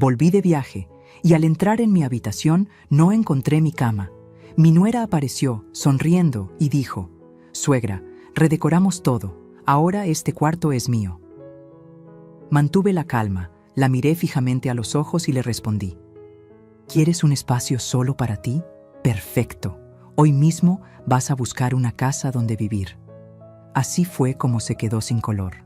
Volví de viaje y al entrar en mi habitación no encontré mi cama. Mi nuera apareció, sonriendo, y dijo: «Suegra, redecoramos todo. Ahora este cuarto es mío». Mantuve la calma, la miré fijamente a los ojos y le respondí: «¿Quieres un espacio solo para ti? Perfecto. Hoy mismo vas a buscar una casa donde vivir». Así fue como se quedó sin color.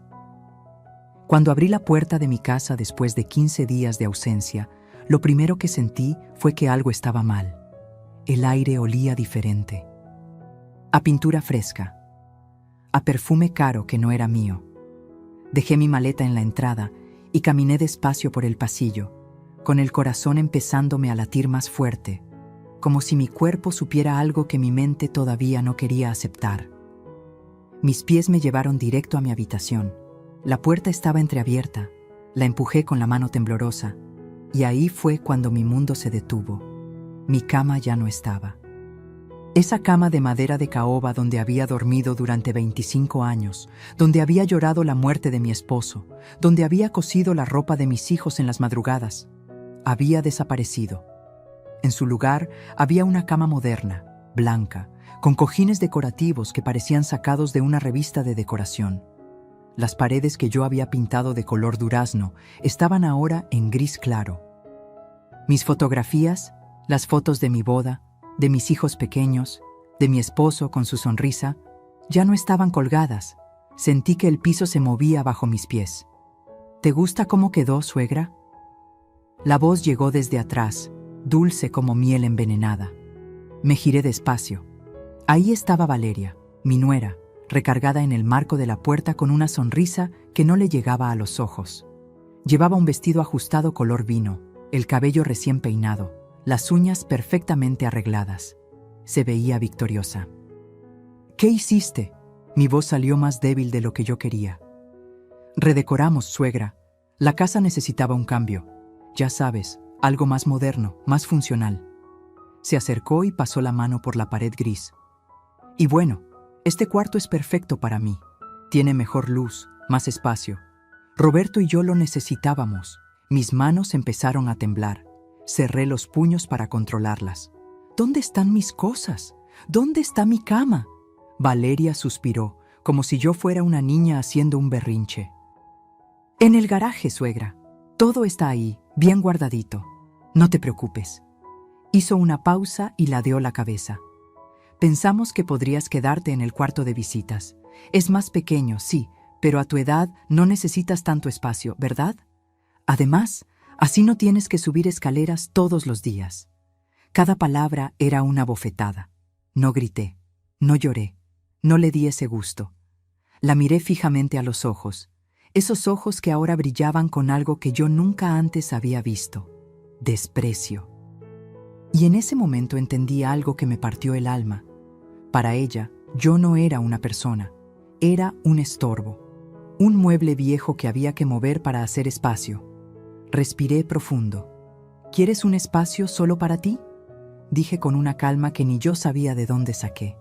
Cuando abrí la puerta de mi casa después de 15 días de ausencia, lo primero que sentí fue que algo estaba mal. El aire olía diferente. A pintura fresca. A perfume caro que no era mío. Dejé mi maleta en la entrada y caminé despacio por el pasillo, con el corazón empezándome a latir más fuerte, como si mi cuerpo supiera algo que mi mente todavía no quería aceptar. Mis pies me llevaron directo a mi habitación. La puerta estaba entreabierta. La empujé con la mano temblorosa, y ahí fue cuando mi mundo se detuvo. Mi cama ya no estaba. Esa cama de madera de caoba donde había dormido durante 25 años, donde había llorado la muerte de mi esposo, donde había cosido la ropa de mis hijos en las madrugadas, había desaparecido. En su lugar había una cama moderna, blanca, con cojines decorativos que parecían sacados de una revista de decoración. Las paredes que yo había pintado de color durazno estaban ahora en gris claro. Mis fotografías, las fotos de mi boda, de mis hijos pequeños, de mi esposo con su sonrisa, ya no estaban colgadas. Sentí que el piso se movía bajo mis pies. «¿Te gusta cómo quedó, suegra?». La voz llegó desde atrás, dulce como miel envenenada. Me giré despacio. Ahí estaba Valeria, mi nuera, recargada en el marco de la puerta con una sonrisa que no le llegaba a los ojos. Llevaba un vestido ajustado color vino, el cabello recién peinado, las uñas perfectamente arregladas. Se veía victoriosa. «¿Qué hiciste?». Mi voz salió más débil de lo que yo quería. «Redecoramos, suegra. La casa necesitaba un cambio. Ya sabes, algo más moderno, más funcional». Se acercó y pasó la mano por la pared gris. «Y bueno, este cuarto es perfecto para mí. Tiene mejor luz, más espacio. Roberto y yo lo necesitábamos». Mis manos empezaron a temblar. Cerré los puños para controlarlas. «¿Dónde están mis cosas? ¿Dónde está mi cama?». Valeria suspiró, como si yo fuera una niña haciendo un berrinche. «En el garaje, suegra. Todo está ahí, bien guardadito. No te preocupes». Hizo una pausa y ladeó la cabeza. «Pensamos que podrías quedarte en el cuarto de visitas. Es más pequeño, sí, pero a tu edad no necesitas tanto espacio, ¿verdad? Además, así no tienes que subir escaleras todos los días». Cada palabra era una bofetada. No grité, no lloré, no le di ese gusto. La miré fijamente a los ojos, esos ojos que ahora brillaban con algo que yo nunca antes había visto: desprecio. Y en ese momento entendí algo que me partió el alma. Para ella, yo no era una persona, era un estorbo, un mueble viejo que había que mover para hacer espacio. Respiré profundo. «¿Quieres un espacio solo para ti?», dije con una calma que ni yo sabía de dónde saqué.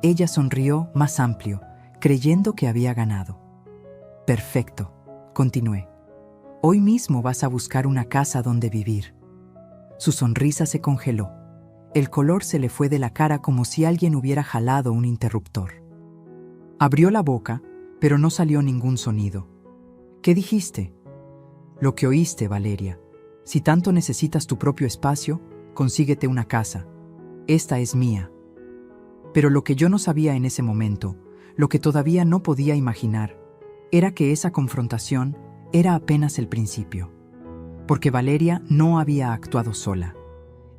Ella sonrió más amplio, creyendo que había ganado. «Perfecto», continué. «Hoy mismo vas a buscar una casa donde vivir». Su sonrisa se congeló. El color se le fue de la cara como si alguien hubiera jalado un interruptor. Abrió la boca, pero no salió ningún sonido. «¿Qué dijiste?». «Lo que oíste, Valeria. Si tanto necesitas tu propio espacio, consíguete una casa. Esta es mía». Pero lo que yo no sabía en ese momento, lo que todavía no podía imaginar, era que esa confrontación era apenas el principio. Porque Valeria no había actuado sola.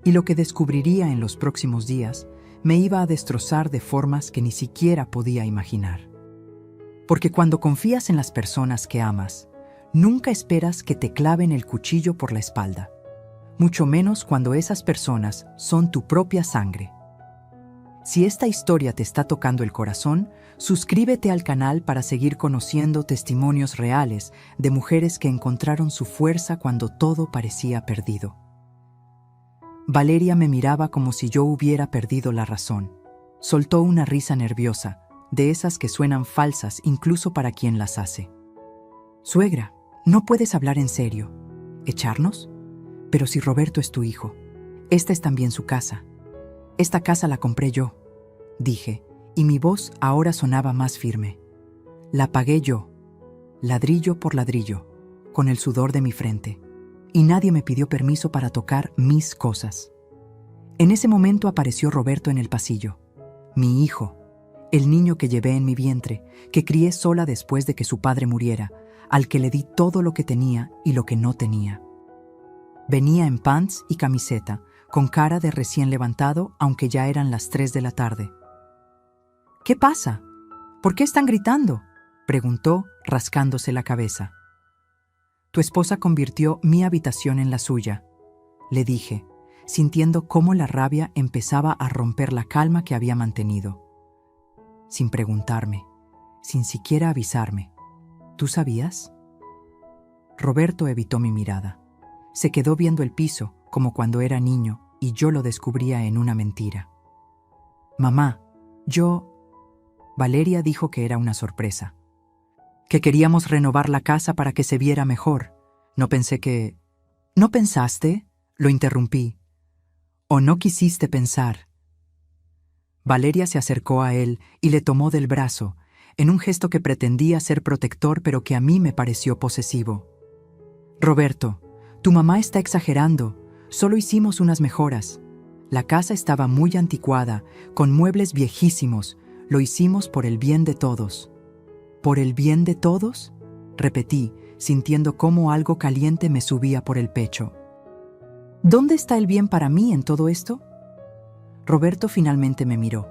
Y lo que descubriría en los próximos días me iba a destrozar de formas que ni siquiera podía imaginar. Porque cuando confías en las personas que amas, nunca esperas que te claven el cuchillo por la espalda, mucho menos cuando esas personas son tu propia sangre. Si esta historia te está tocando el corazón, suscríbete al canal para seguir conociendo testimonios reales de mujeres que encontraron su fuerza cuando todo parecía perdido. Valeria me miraba como si yo hubiera perdido la razón. Soltó una risa nerviosa, de esas que suenan falsas incluso para quien las hace. «Suegra, no puedes hablar en serio. ¿Echarnos? Pero si Roberto es tu hijo, esta es también su casa. Esta casa la compré yo, dije, y mi voz ahora sonaba más firme. La pagué yo, ladrillo por ladrillo, con el sudor de mi frente, y nadie me pidió permiso para tocar mis cosas. En ese momento apareció Roberto en el pasillo, mi hijo, el niño que llevé en mi vientre, que crié sola después de que su padre muriera, al que le di todo lo que tenía y lo que no tenía. Venía en pants y camiseta, con cara de recién levantado, aunque ya eran las 3 de la tarde. ¿Qué pasa? ¿Por qué están gritando?, preguntó, rascándose la cabeza. Tu esposa convirtió mi habitación en la suya, le dije, sintiendo cómo la rabia empezaba a romper la calma que había mantenido. Sin preguntarme, sin siquiera avisarme. ¿Tú sabías? Roberto evitó mi mirada. Se quedó viendo el piso, como cuando era niño, y yo lo descubría en una mentira. Mamá, Valeria dijo que era una sorpresa. Que queríamos renovar la casa para que se viera mejor. No pensé que... ¿No pensaste? Lo interrumpí. ¿O no quisiste pensar? Valeria se acercó a él y le tomó del brazo, en un gesto que pretendía ser protector pero que a mí me pareció posesivo. Roberto, tu mamá está exagerando. Solo hicimos unas mejoras. La casa estaba muy anticuada, con muebles viejísimos. Lo hicimos por el bien de todos. ¿Por el bien de todos?, repetí, sintiendo cómo algo caliente me subía por el pecho. ¿Dónde está el bien para mí en todo esto? Roberto finalmente me miró.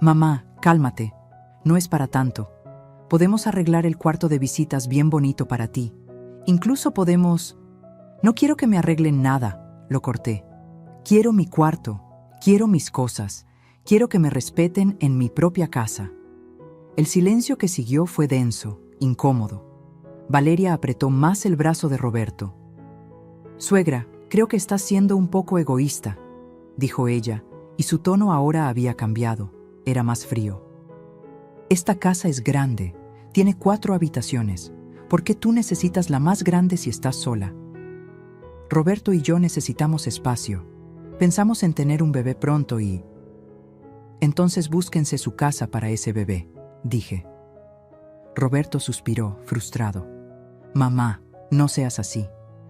Mamá, cálmate. No es para tanto. Podemos arreglar el cuarto de visitas bien bonito para ti. Incluso podemos... No quiero que me arreglen nada, lo corté. Quiero mi cuarto, quiero mis cosas, quiero que me respeten en mi propia casa. El silencio que siguió fue denso, incómodo. Valeria apretó más el brazo de Roberto. Suegra, creo que estás siendo un poco egoísta, dijo ella, y su tono ahora había cambiado, era más frío. Esta casa es grande, tiene 4 habitaciones. ¿Por qué tú necesitas la más grande si estás sola? Roberto y yo necesitamos espacio. Pensamos en tener un bebé pronto y... Entonces búsquense su casa para ese bebé, dije. Roberto suspiró, frustrado. Mamá, no seas así.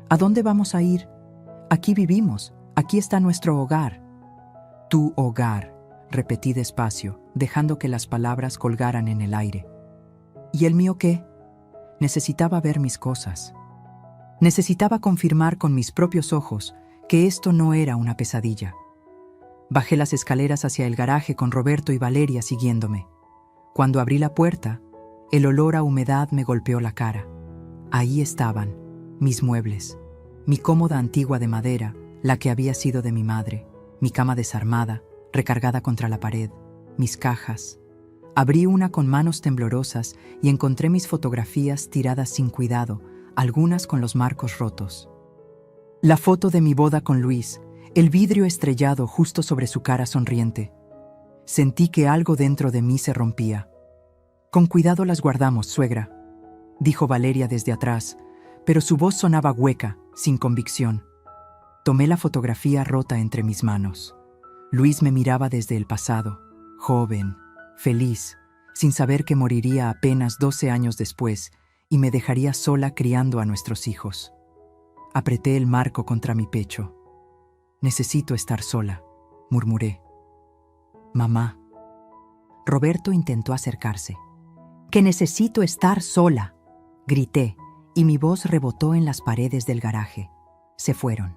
¿A dónde vamos a ir? Aquí vivimos, aquí está nuestro hogar. Tu hogar, repetí despacio, dejando que las palabras colgaran en el aire. ¿Y el mío qué? Necesitaba ver mis cosas. Necesitaba confirmar con mis propios ojos que esto no era una pesadilla. Bajé las escaleras hacia el garaje con Roberto y Valeria siguiéndome. Cuando abrí la puerta, el olor a humedad me golpeó la cara. Ahí estaban, mis muebles, mi cómoda antigua de madera, la que había sido de mi madre, mi cama desarmada, recargada contra la pared, mis cajas. Abrí una con manos temblorosas y encontré mis fotografías tiradas sin cuidado, algunas con los marcos rotos. La foto de mi boda con Luis, el vidrio estrellado justo sobre su cara sonriente. Sentí que algo dentro de mí se rompía. Con cuidado las guardamos, suegra, dijo Valeria desde atrás, pero su voz sonaba hueca, sin convicción. Tomé la fotografía rota entre mis manos. Luis me miraba desde el pasado, joven, feliz, sin saber que moriría apenas 12 años después y me dejaría sola criando a nuestros hijos. Apreté el marco contra mi pecho. Necesito estar sola, murmuré. Mamá. Roberto intentó acercarse. Que necesito estar sola, grité, y mi voz rebotó en las paredes del garaje. Se fueron.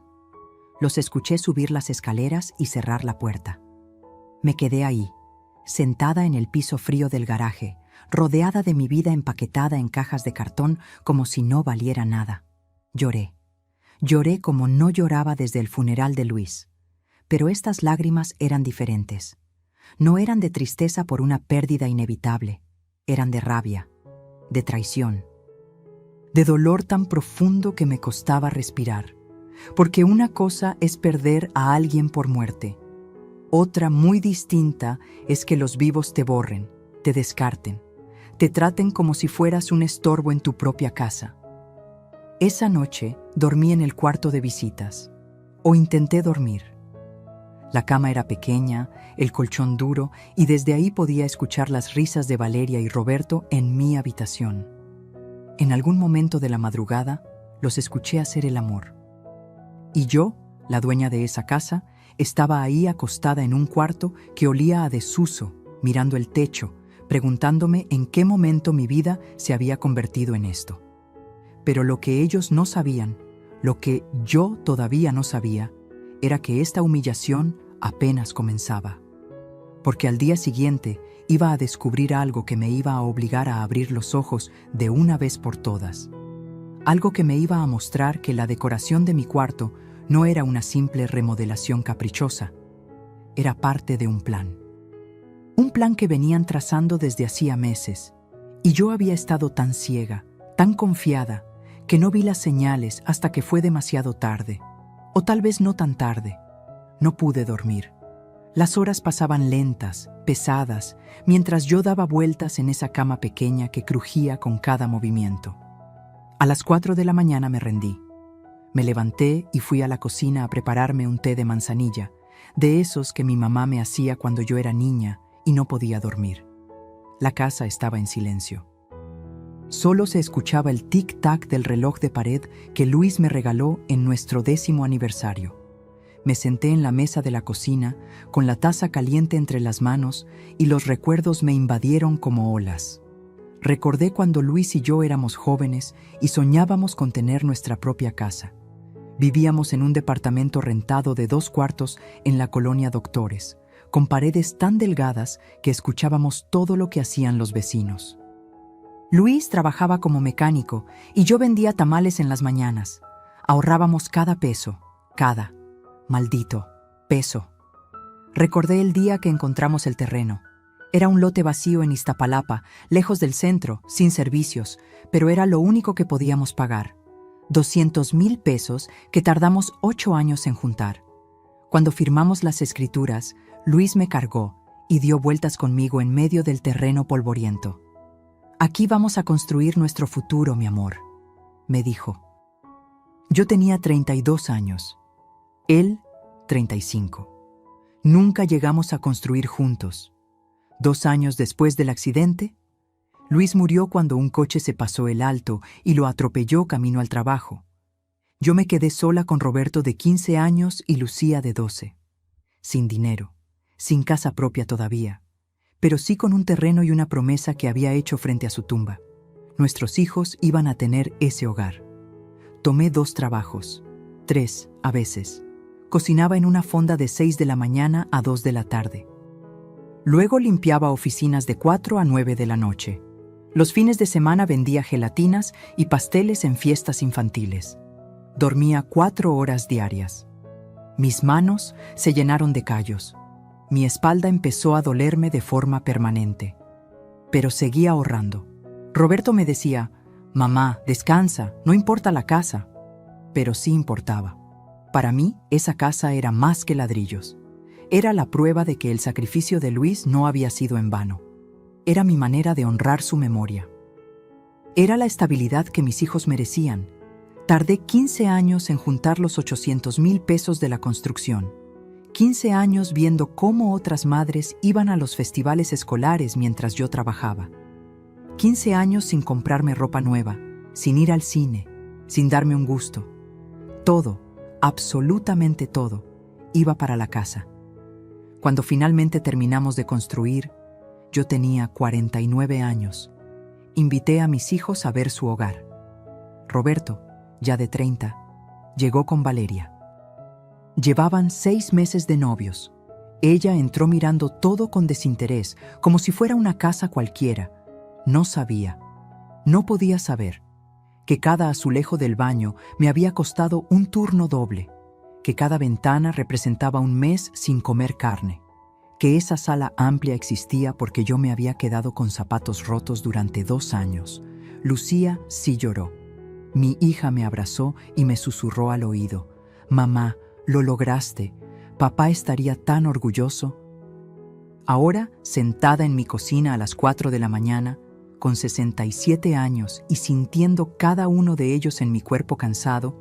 Los escuché subir las escaleras y cerrar la puerta. Me quedé ahí, sentada en el piso frío del garaje, rodeada de mi vida empaquetada en cajas de cartón como si no valiera nada. Lloré. Lloré como no lloraba desde el funeral de Luis. Pero estas lágrimas eran diferentes. No eran de tristeza por una pérdida inevitable. Eran de rabia, de traición, de dolor tan profundo que me costaba respirar. Porque una cosa es perder a alguien por muerte. Otra muy distinta es que los vivos te borren, te descarten, te traten como si fueras un estorbo en tu propia casa. Esa noche dormí en el cuarto de visitas, o intenté dormir. La cama era pequeña, el colchón duro, y desde ahí podía escuchar las risas de Valeria y Roberto en mi habitación. En algún momento de la madrugada, los escuché hacer el amor. Y yo, la dueña de esa casa, estaba ahí acostada en un cuarto que olía a desuso, mirando el techo, preguntándome en qué momento mi vida se había convertido en esto. Pero lo que ellos no sabían, lo que yo todavía no sabía, era que esta humillación apenas comenzaba. Porque al día siguiente iba a descubrir algo que me iba a obligar a abrir los ojos de una vez por todas. Algo que me iba a mostrar que la decoración de mi cuarto no era una simple remodelación caprichosa, era parte de un plan. Un plan que venían trazando desde hacía meses, y yo había estado tan ciega, tan confiada, que no vi las señales hasta que fue demasiado tarde, o tal vez no tan tarde. No pude dormir. Las horas pasaban lentas, pesadas, mientras yo daba vueltas en esa cama pequeña que crujía con cada movimiento. A las 4 de la mañana me rendí. Me levanté y fui a la cocina a prepararme un té de manzanilla, de esos que mi mamá me hacía cuando yo era niña y no podía dormir. La casa estaba en silencio. Solo se escuchaba el tic-tac del reloj de pared que Luis me regaló en nuestro 10º aniversario. Me senté en la mesa de la cocina, con la taza caliente entre las manos, y los recuerdos me invadieron como olas. Recordé cuando Luis y yo éramos jóvenes y soñábamos con tener nuestra propia casa. Vivíamos en un departamento rentado de 2 cuartos en la colonia Doctores, con paredes tan delgadas que escuchábamos todo lo que hacían los vecinos. Luis trabajaba como mecánico y yo vendía tamales en las mañanas. Ahorrábamos cada peso, cada maldito peso. Recordé el día que encontramos el terreno. Era un lote vacío en Iztapalapa, lejos del centro, sin servicios, pero era lo único que podíamos pagar. 200,000 pesos que tardamos 8 años en juntar. Cuando firmamos las escrituras, Luis me cargó y dio vueltas conmigo en medio del terreno polvoriento. «Aquí vamos a construir nuestro futuro, mi amor», me dijo. Yo tenía 32 años. Él, 35. Nunca llegamos a construir juntos. 2 años después del accidente, Luis murió cuando un coche se pasó el alto y lo atropelló camino al trabajo. Yo me quedé sola con Roberto de 15 años y Lucía de 12. Sin dinero, sin casa propia todavía, pero sí con un terreno y una promesa que había hecho frente a su tumba. Nuestros hijos iban a tener ese hogar. Tomé 2 trabajos, 3 a veces. Cocinaba en una fonda de 6 de la mañana a 2 de la tarde. Luego limpiaba oficinas de 4 a 9 de la noche. Los fines de semana vendía gelatinas y pasteles en fiestas infantiles. Dormía 4 horas diarias. Mis manos se llenaron de callos. Mi espalda empezó a dolerme de forma permanente. Pero seguía ahorrando. Roberto me decía, «Mamá, descansa, no importa la casa». Pero sí importaba. Para mí, esa casa era más que ladrillos. Era la prueba de que el sacrificio de Luis no había sido en vano. Era mi manera de honrar su memoria. Era la estabilidad que mis hijos merecían. Tardé 15 años en juntar los 800,000 pesos de la construcción. 15 años viendo cómo otras madres iban a los festivales escolares mientras yo trabajaba. 15 años sin comprarme ropa nueva, sin ir al cine, sin darme un gusto. Todo, absolutamente todo, iba para la casa. Cuando finalmente terminamos de construir, yo tenía 49 años. Invité a mis hijos a ver su hogar. Roberto, ya de 30, llegó con Valeria. Llevaban 6 meses de novios. Ella entró mirando todo con desinterés, como si fuera una casa cualquiera. No sabía, no podía saber, que cada azulejo del baño me había costado un turno doble, que cada ventana representaba un mes sin comer carne, que esa sala amplia existía porque yo me había quedado con zapatos rotos durante 2 años. Lucía sí lloró. Mi hija me abrazó y me susurró al oído, «Mamá, lo lograste. Papá estaría tan orgulloso». Ahora, sentada en mi cocina a las 4 de la mañana, con 67 años y sintiendo cada uno de ellos en mi cuerpo cansado,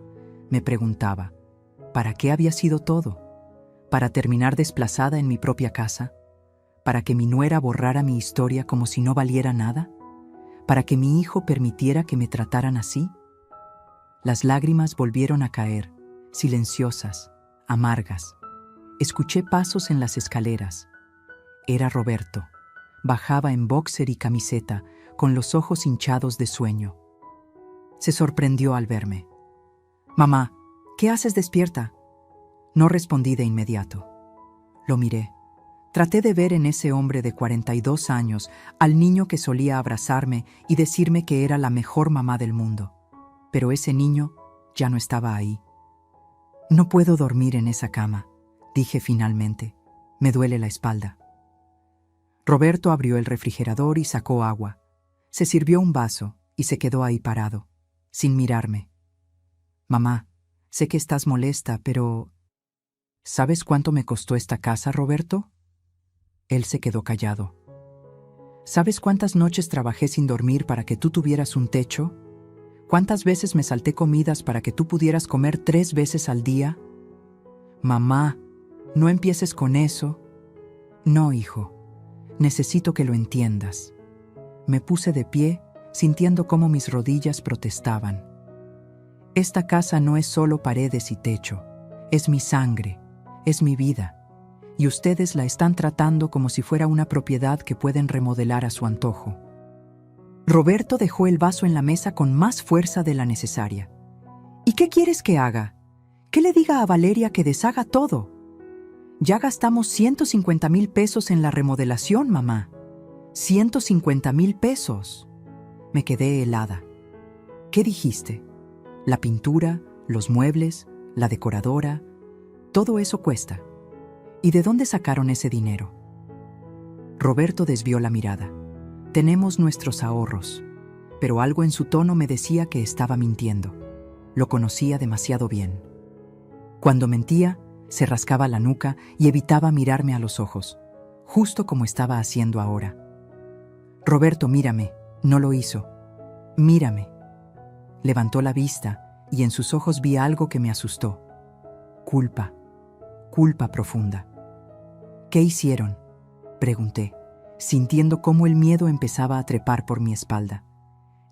me preguntaba, ¿para qué había sido todo? ¿Para terminar desplazada en mi propia casa? ¿Para que mi nuera borrara mi historia como si no valiera nada? ¿Para que mi hijo permitiera que me trataran así? Las lágrimas volvieron a caer, silenciosas, amargas. Escuché pasos en las escaleras. Era Roberto. Bajaba en boxer y camiseta, con los ojos hinchados de sueño. Se sorprendió al verme. «Mamá, ¿qué haces despierta?» No respondí de inmediato. Lo miré. Traté de ver en ese hombre de 42 años al niño que solía abrazarme y decirme que era la mejor mamá del mundo. Pero ese niño ya no estaba ahí. «No puedo dormir en esa cama», dije finalmente. «Me duele la espalda». Roberto abrió el refrigerador y sacó agua. Se sirvió un vaso y se quedó ahí parado, sin mirarme. «Mamá, sé que estás molesta, pero... ¿sabes cuánto me costó esta casa, Roberto?» Él se quedó callado. ¿Sabes cuántas noches trabajé sin dormir para que tú tuvieras un techo? ¿Cuántas veces me salté comidas para que tú pudieras comer 3 veces al día? Mamá, no empieces con eso. No, hijo, necesito que lo entiendas. Me puse de pie, sintiendo cómo mis rodillas protestaban. Esta casa no es solo paredes y techo, es mi sangre, es mi vida. Y ustedes la están tratando como si fuera una propiedad que pueden remodelar a su antojo. Roberto dejó el vaso en la mesa con más fuerza de la necesaria. ¿Y qué quieres que haga? ¿Qué le diga a Valeria que deshaga todo? Ya gastamos 150,000 pesos en la remodelación, mamá. 150,000 pesos. Me quedé helada. ¿Qué dijiste? La pintura, los muebles, la decoradora, todo eso cuesta. ¿Y de dónde sacaron ese dinero? Roberto desvió la mirada. Tenemos nuestros ahorros, pero algo en su tono me decía que estaba mintiendo. Lo conocía demasiado bien. Cuando mentía, se rascaba la nuca y evitaba mirarme a los ojos, justo como estaba haciendo ahora. Roberto, mírame, no lo hizo. Mírame. Levantó la vista y en sus ojos vi algo que me asustó. Culpa, culpa profunda. ¿Qué hicieron?, pregunté, sintiendo cómo el miedo empezaba a trepar por mi espalda.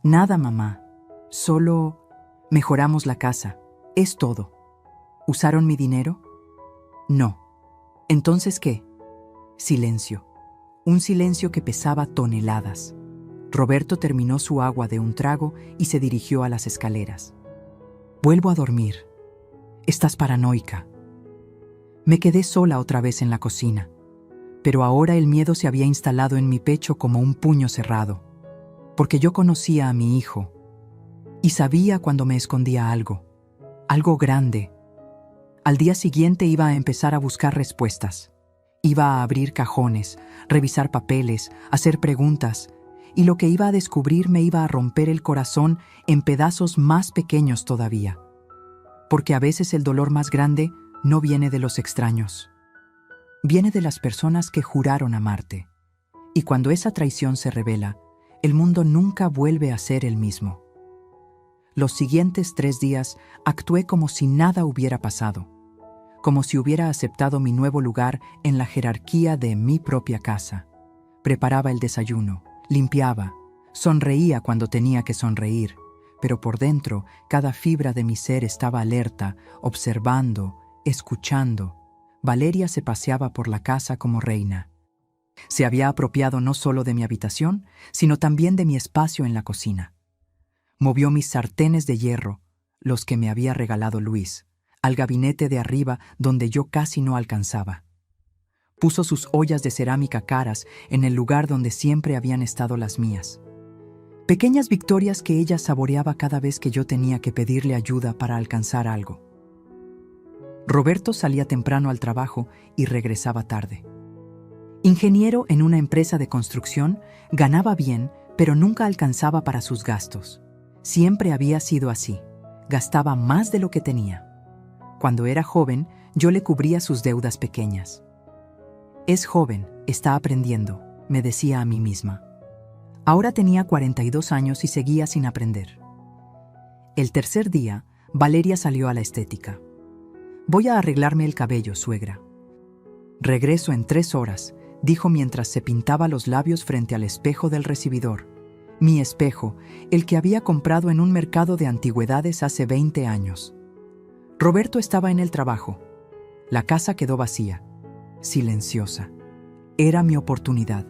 Nada, mamá. Solo mejoramos la casa. Es todo. ¿Usaron mi dinero? No. ¿Entonces qué? Silencio. Un silencio que pesaba toneladas. Roberto terminó su agua de un trago y se dirigió a las escaleras. Vuelvo a dormir. Estás paranoica. Me quedé sola otra vez en la cocina, pero ahora el miedo se había instalado en mi pecho como un puño cerrado, porque yo conocía a mi hijo y sabía cuando me escondía algo grande. Al día siguiente iba a empezar a buscar respuestas. Iba a abrir cajones, revisar papeles, hacer preguntas, y lo que iba a descubrir me iba a romper el corazón en pedazos más pequeños todavía, porque a veces el dolor más grande no viene de los extraños. Viene de las personas que juraron amarte. Y cuando esa traición se revela, el mundo nunca vuelve a ser el mismo. Los siguientes 3 días actué como si nada hubiera pasado, como si hubiera aceptado mi nuevo lugar en la jerarquía de mi propia casa. Preparaba el desayuno, limpiaba, sonreía cuando tenía que sonreír, pero por dentro cada fibra de mi ser estaba alerta, observando, escuchando. Valeria se paseaba por la casa como reina. Se había apropiado no solo de mi habitación, sino también de mi espacio en la cocina. Movió mis sartenes de hierro, los que me había regalado Luis, al gabinete de arriba donde yo casi no alcanzaba. Puso sus ollas de cerámica caras en el lugar donde siempre habían estado las mías. Pequeñas victorias que ella saboreaba cada vez que yo tenía que pedirle ayuda para alcanzar algo. Roberto salía temprano al trabajo y regresaba tarde. Ingeniero en una empresa de construcción, ganaba bien, pero nunca alcanzaba para sus gastos. Siempre había sido así. Gastaba más de lo que tenía. Cuando era joven, yo le cubría sus deudas pequeñas. Es joven, está aprendiendo, me decía a mí misma. Ahora tenía 42 años y seguía sin aprender. El tercer día, Valeria salió a la estética. «Voy a arreglarme el cabello, suegra». «Regreso en 3 horas», dijo mientras se pintaba los labios frente al espejo del recibidor. Mi espejo, el que había comprado en un mercado de antigüedades hace 20 años. Roberto estaba en el trabajo. La casa quedó vacía, silenciosa. Era mi oportunidad.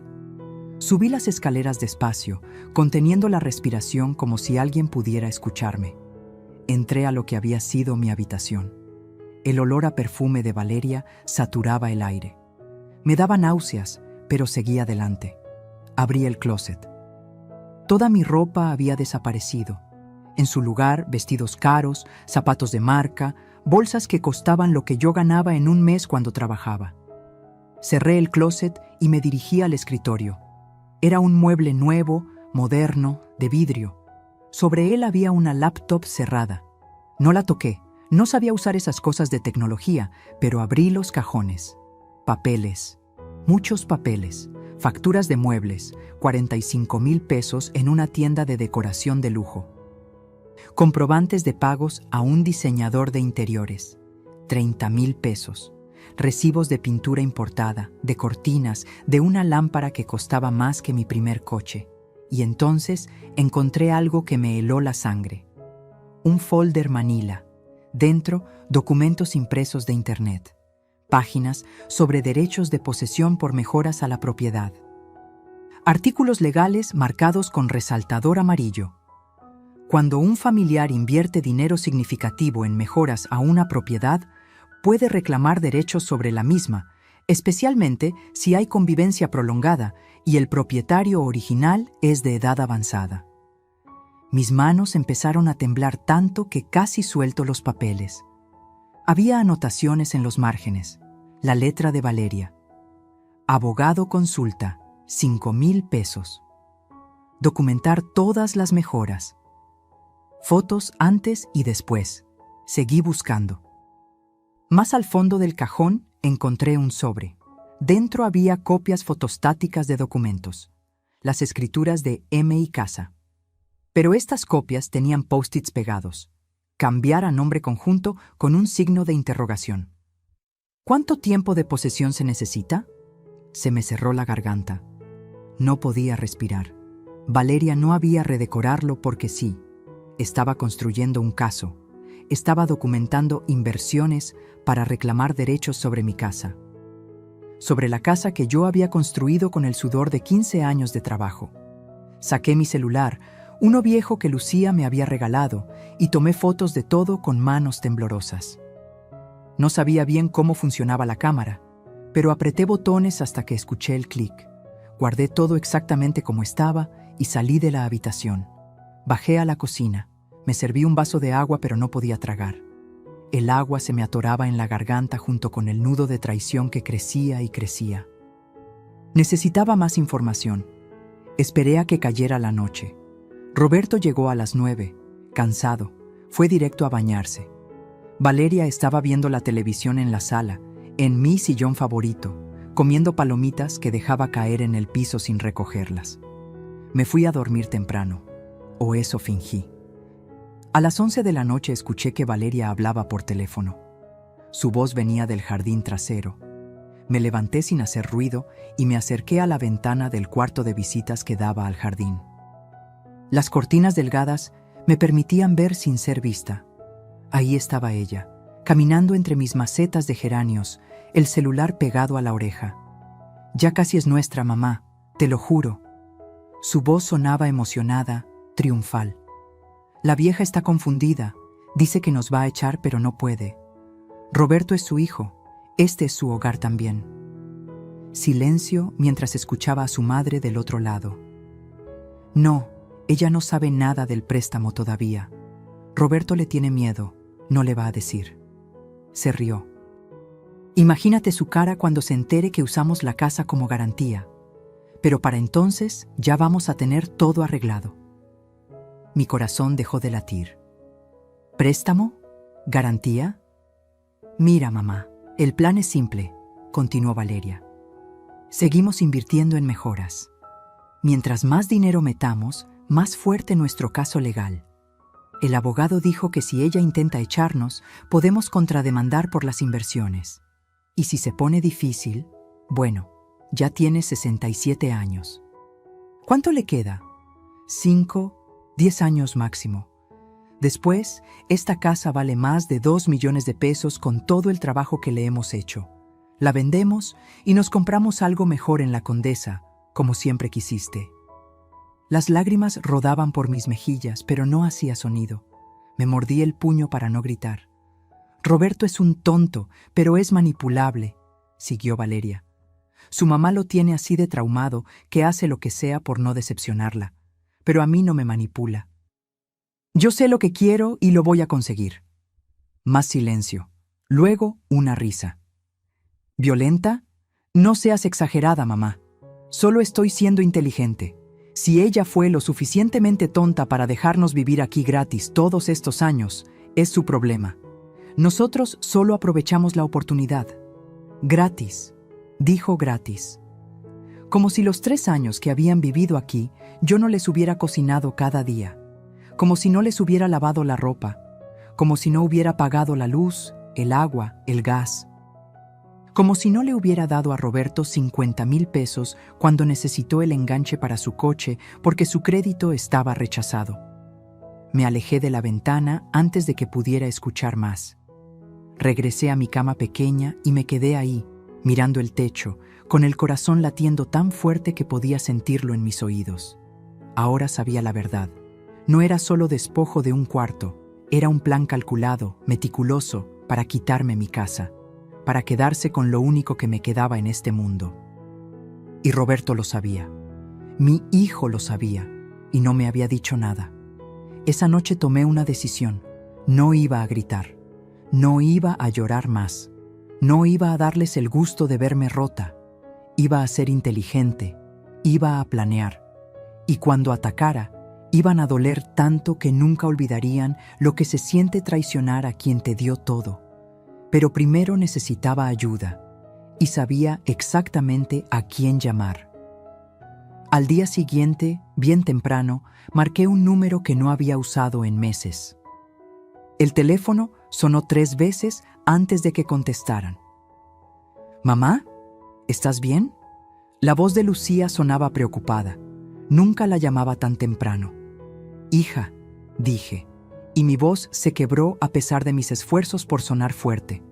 Subí las escaleras despacio, conteniendo la respiración como si alguien pudiera escucharme. Entré a lo que había sido mi habitación. El olor a perfume de Valeria saturaba el aire. Me daba náuseas, pero seguí adelante. Abrí el closet. Toda mi ropa había desaparecido. En su lugar, vestidos caros, zapatos de marca, bolsas que costaban lo que yo ganaba en un mes cuando trabajaba. Cerré el closet y me dirigí al escritorio. Era un mueble nuevo, moderno, de vidrio. Sobre él había una laptop cerrada. No la toqué, no sabía usar esas cosas de tecnología, pero abrí los cajones. Papeles, muchos papeles, facturas de muebles, 45,000 pesos en una tienda de decoración de lujo. Comprobantes de pagos a un diseñador de interiores, 30,000 pesos. Recibos de pintura importada, de cortinas, de una lámpara que costaba más que mi primer coche. Y entonces encontré algo que me heló la sangre. Un folder manila. Dentro, documentos impresos de internet. Páginas sobre derechos de posesión por mejoras a la propiedad. Artículos legales marcados con resaltador amarillo. Cuando un familiar invierte dinero significativo en mejoras a una propiedad, puede reclamar derechos sobre la misma, especialmente si hay convivencia prolongada y el propietario original es de edad avanzada. Mis manos empezaron a temblar tanto que casi suelto los papeles. Había anotaciones en los márgenes. La letra de Valeria. Abogado consulta, 5,000 pesos. Documentar todas las mejoras. Fotos antes y después. Seguí buscando. Más al fondo del cajón encontré un sobre. Dentro había copias fotostáticas de documentos. Las escrituras de M y Casa. Pero estas copias tenían post-its pegados. Cambiar a nombre conjunto con un signo de interrogación. ¿Cuánto tiempo de posesión se necesita? Se me cerró la garganta. No podía respirar. Valeria no había redecorarlo porque sí. Estaba construyendo un caso. Estaba documentando inversiones para reclamar derechos sobre mi casa. Sobre la casa que yo había construido con el sudor de 15 años de trabajo. Saqué mi celular, uno viejo que Lucía me había regalado, y tomé fotos de todo con manos temblorosas. No sabía bien cómo funcionaba la cámara, pero apreté botones hasta que escuché el clic. Guardé todo exactamente como estaba y salí de la habitación. Bajé a la cocina. Me serví un vaso de agua, pero no podía tragar. El agua se me atoraba en la garganta junto con el nudo de traición que crecía y crecía. Necesitaba más información. Esperé a que cayera la noche. Roberto llegó a las 9, cansado. Fue directo a bañarse. Valeria estaba viendo la televisión en la sala, en mi sillón favorito, comiendo palomitas que dejaba caer en el piso sin recogerlas. Me fui a dormir temprano, o eso fingí. A las 11 de la noche escuché que Valeria hablaba por teléfono. Su voz venía del jardín trasero. Me levanté sin hacer ruido y me acerqué a la ventana del cuarto de visitas que daba al jardín. Las cortinas delgadas me permitían ver sin ser vista. Ahí estaba ella, caminando entre mis macetas de geranios, el celular pegado a la oreja. «Ya casi es nuestra, mamá, te lo juro». Su voz sonaba emocionada, triunfal. «La vieja está confundida, dice que nos va a echar pero no puede. Roberto es su hijo, este es su hogar también». Silencio mientras escuchaba a su madre del otro lado. «No, ella no sabe nada del préstamo todavía. Roberto le tiene miedo, no le va a decir». Se rió. «Imagínate su cara cuando se entere que usamos la casa como garantía. Pero para entonces ya vamos a tener todo arreglado». Mi corazón dejó de latir. ¿Préstamo? ¿Garantía? «Mira, mamá, el plan es simple», continuó Valeria. «Seguimos invirtiendo en mejoras. Mientras más dinero metamos, más fuerte nuestro caso legal. El abogado dijo que si ella intenta echarnos, podemos contrademandar por las inversiones. Y si se pone difícil, bueno, ya tiene 67 años. ¿Cuánto le queda? 5, 10 años máximo. Después, esta casa vale más de 2 millones de pesos con todo el trabajo que le hemos hecho. La vendemos y nos compramos algo mejor en la Condesa, como siempre quisiste. Las lágrimas rodaban por mis mejillas, pero no hacía sonido. Me mordí el puño para no gritar. Roberto es un tonto, pero es manipulable, siguió Valeria. Su mamá lo tiene así de traumado que hace lo que sea por no decepcionarla. Pero a mí no me manipula. Yo sé lo que quiero y lo voy a conseguir. Más silencio. Luego, una risa. ¿Violenta? No seas exagerada, mamá. Solo estoy siendo inteligente. Si ella fue lo suficientemente tonta para dejarnos vivir aquí gratis todos estos años, es su problema. Nosotros solo aprovechamos la oportunidad. Gratis, dijo gratis. Como si los 3 años que habían vivido aquí, yo no les hubiera cocinado cada día. Como si no les hubiera lavado la ropa. Como si no hubiera pagado la luz, el agua, el gas. Como si no le hubiera dado a Roberto 50,000 pesos cuando necesitó el enganche para su coche porque su crédito estaba rechazado. Me alejé de la ventana antes de que pudiera escuchar más. Regresé a mi cama pequeña y me quedé ahí, mirando el techo, con el corazón latiendo tan fuerte que podía sentirlo en mis oídos. Ahora sabía la verdad. No era solo despojo de un cuarto, era un plan calculado, meticuloso, para quitarme mi casa, para quedarse con lo único que me quedaba en este mundo. Y Roberto lo sabía. Mi hijo lo sabía, y no me había dicho nada. Esa noche tomé una decisión. No iba a gritar. No iba a llorar más. No iba a darles el gusto de verme rota. Iba a ser inteligente. Iba a planear. Y cuando atacara, iban a doler tanto que nunca olvidarían lo que se siente traicionar a quien te dio todo. Pero primero necesitaba ayuda, y sabía exactamente a quién llamar. Al día siguiente, bien temprano, marqué un número que no había usado en meses. El teléfono sonó 3 veces antes de que contestaran. «¿Mamá? ¿Estás bien?» La voz de Lucía sonaba preocupada. Nunca la llamaba tan temprano. «Hija», dije, y mi voz se quebró a pesar de mis esfuerzos por sonar fuerte.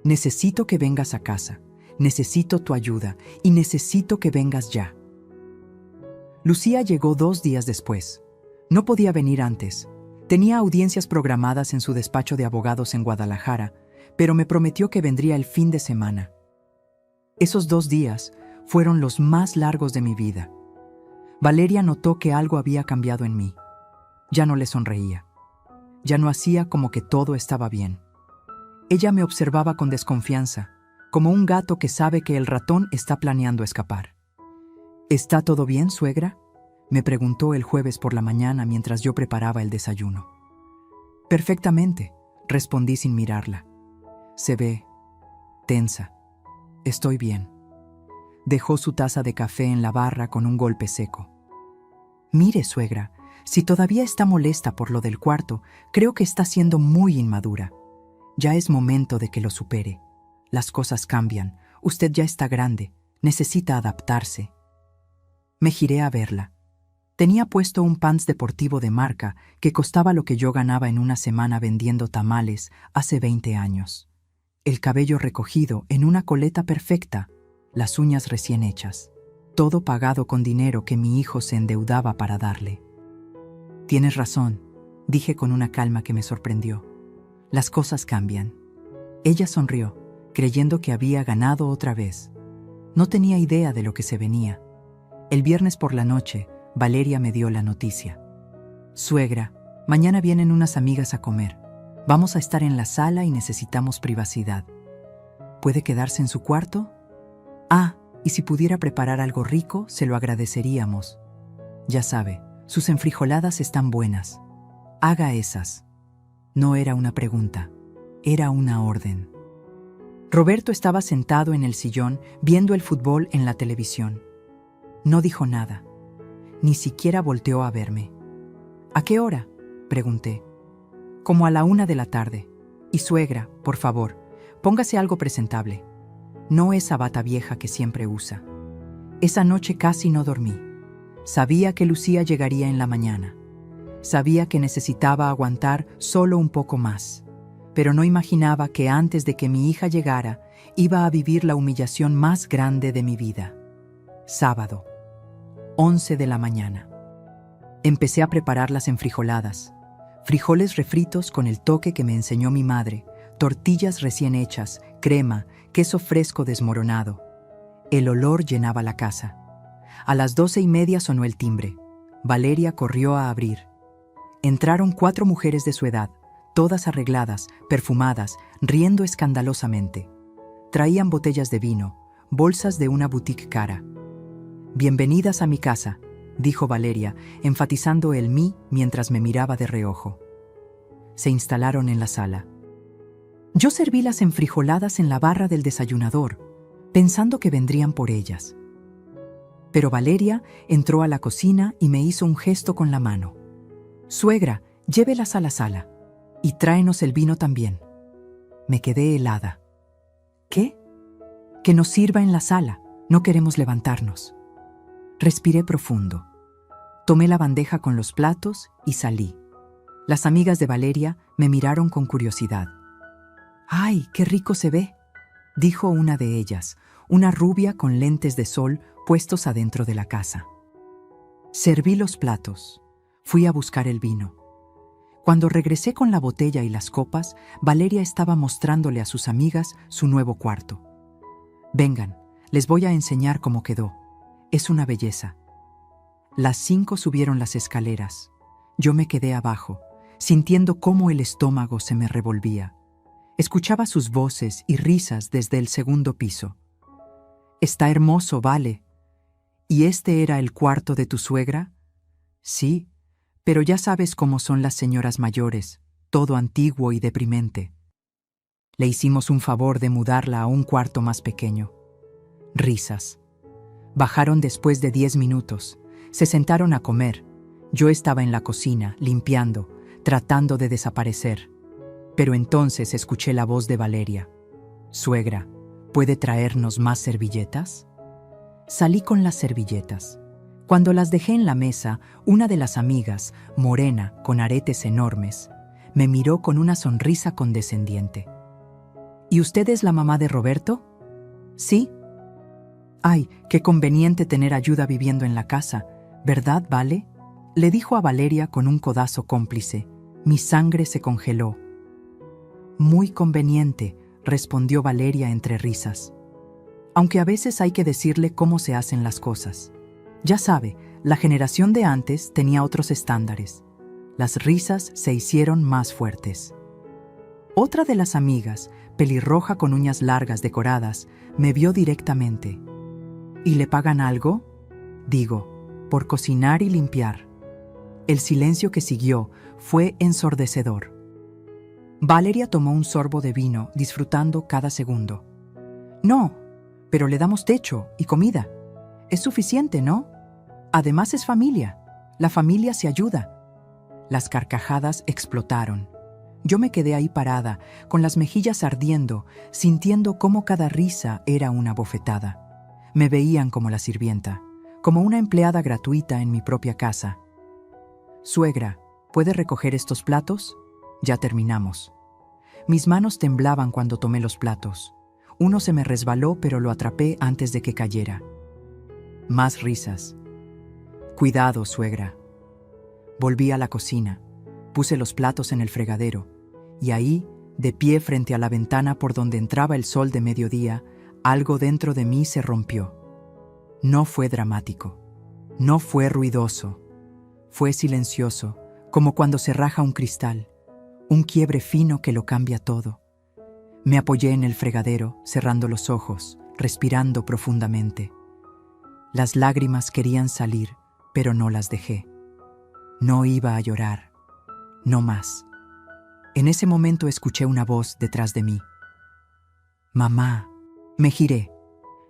«Necesito que vengas a casa. Necesito tu ayuda y necesito que vengas ya». Lucía llegó 2 días después. No podía venir antes. Tenía audiencias programadas en su despacho de abogados en Guadalajara, pero me prometió que vendría el fin de semana. Esos 2 días fueron los más largos de mi vida. Valeria notó que algo había cambiado en mí. Ya no le sonreía. Ya no hacía como que todo estaba bien. Ella me observaba con desconfianza, como un gato que sabe que el ratón está planeando escapar. «¿Está todo bien, suegra?», me preguntó el jueves por la mañana mientras yo preparaba el desayuno. «Perfectamente», respondí sin mirarla. «Se ve tensa. Estoy bien». Dejó su taza de café en la barra con un golpe seco. «Mire, suegra, si todavía está molesta por lo del cuarto, creo que está siendo muy inmadura. Ya es momento de que lo supere. Las cosas cambian. Usted ya está grande. Necesita adaptarse». Me giré a verla. Tenía puesto un pants deportivo de marca que costaba lo que yo ganaba en una semana vendiendo tamales hace 20 años. El cabello recogido en una coleta perfecta, las uñas recién hechas. Todo pagado con dinero que mi hijo se endeudaba para darle. «Tienes razón», dije con una calma que me sorprendió. «Las cosas cambian». Ella sonrió, creyendo que había ganado otra vez. No tenía idea de lo que se venía. El viernes por la noche, Valeria me dio la noticia. «Suegra, mañana vienen unas amigas a comer. Vamos a estar en la sala y necesitamos privacidad. ¿Puede quedarse en su cuarto? Ah, y si pudiera preparar algo rico, se lo agradeceríamos. Ya sabe, sus enfrijoladas están buenas. Haga esas». No era una pregunta, era una orden. Roberto estaba sentado en el sillón viendo el fútbol en la televisión. No dijo nada. Ni siquiera volteó a verme. ¿A qué hora?, pregunté. Como a la 1 de la tarde. Y suegra, por favor, póngase algo presentable. No esa bata vieja que siempre usa. Esa noche casi no dormí. Sabía que Lucía llegaría en la mañana. Sabía que necesitaba aguantar solo un poco más. Pero no imaginaba que antes de que mi hija llegara, iba a vivir la humillación más grande de mi vida. Sábado, 11 de la mañana. Empecé a preparar las enfrijoladas. Frijoles refritos con el toque que me enseñó mi madre, tortillas recién hechas, crema, queso fresco desmoronado. El olor llenaba la casa. A las 12:30 sonó el timbre. Valeria corrió a abrir. Entraron 4 mujeres de su edad, todas arregladas, perfumadas, riendo escandalosamente. Traían botellas de vino, bolsas de una boutique cara. «Bienvenidas a mi casa», dijo Valeria, enfatizando el mí mientras me miraba de reojo. Se instalaron en la sala. Yo serví las enfrijoladas en la barra del desayunador, pensando que vendrían por ellas. Pero Valeria entró a la cocina y me hizo un gesto con la mano. «Suegra, llévelas a la sala. Y tráenos el vino también». Me quedé helada. ¿Qué? Que nos sirva en la sala. No queremos levantarnos. Respiré profundo. Tomé la bandeja con los platos y salí. Las amigas de Valeria me miraron con curiosidad. «¡Ay, qué rico se ve!», dijo una de ellas, una rubia con lentes de sol puestos adentro de la casa. Serví los platos. Fui a buscar el vino. Cuando regresé con la botella y las copas, Valeria estaba mostrándole a sus amigas su nuevo cuarto. «Vengan, les voy a enseñar cómo quedó. Es una belleza». Las 5 subieron las escaleras. Yo me quedé abajo, sintiendo cómo el estómago se me revolvía. Escuchaba sus voces y risas desde el 2.º piso. «Está hermoso, Vale. ¿Y este era el cuarto de tu suegra?». «Sí, pero ya sabes cómo son las señoras mayores, todo antiguo y deprimente». Le hicimos un favor de mudarla a un cuarto más pequeño. Risas. Bajaron después de 10 minutos. Se sentaron a comer. Yo estaba en la cocina, limpiando, tratando de desaparecer. Pero entonces escuché la voz de Valeria. «Suegra, ¿puede traernos más servilletas?». Salí con las servilletas. Cuando las dejé en la mesa, una de las amigas, morena, con aretes enormes, me miró con una sonrisa condescendiente. «¿Y usted es la mamá de Roberto?». «Sí». «Ay, qué conveniente tener ayuda viviendo en la casa, ¿verdad, Vale?», le dijo a Valeria con un codazo cómplice. Mi sangre se congeló. «Muy conveniente», respondió Valeria entre risas. «Aunque a veces hay que decirle cómo se hacen las cosas. Ya sabe, la generación de antes tenía otros estándares». Las risas se hicieron más fuertes. Otra de las amigas, pelirroja con uñas largas decoradas, me vio directamente. «¿Y le pagan algo?», digo, «por cocinar y limpiar». El silencio que siguió fue ensordecedor. Valeria tomó un sorbo de vino, disfrutando cada segundo. «No, pero le damos techo y comida. Es suficiente, ¿no? Además es familia. La familia se ayuda». Las carcajadas explotaron. Yo me quedé ahí parada, con las mejillas ardiendo, sintiendo cómo cada risa era una bofetada. Me veían como la sirvienta, como una empleada gratuita en mi propia casa. «Suegra, ¿puede recoger estos platos? Ya terminamos». Mis manos temblaban cuando tomé los platos. Uno se me resbaló, pero lo atrapé antes de que cayera. Más risas. «Cuidado, suegra». Volví a la cocina, puse los platos en el fregadero, y ahí, de pie frente a la ventana por donde entraba el sol de mediodía, algo dentro de mí se rompió. No fue dramático, no fue ruidoso, fue silencioso, como cuando se raja un cristal, un quiebre fino que lo cambia todo. Me apoyé en el fregadero, cerrando los ojos, respirando profundamente. Las lágrimas querían salir, pero no las dejé. No iba a llorar, no más. En ese momento escuché una voz detrás de mí. «Mamá». Me giré.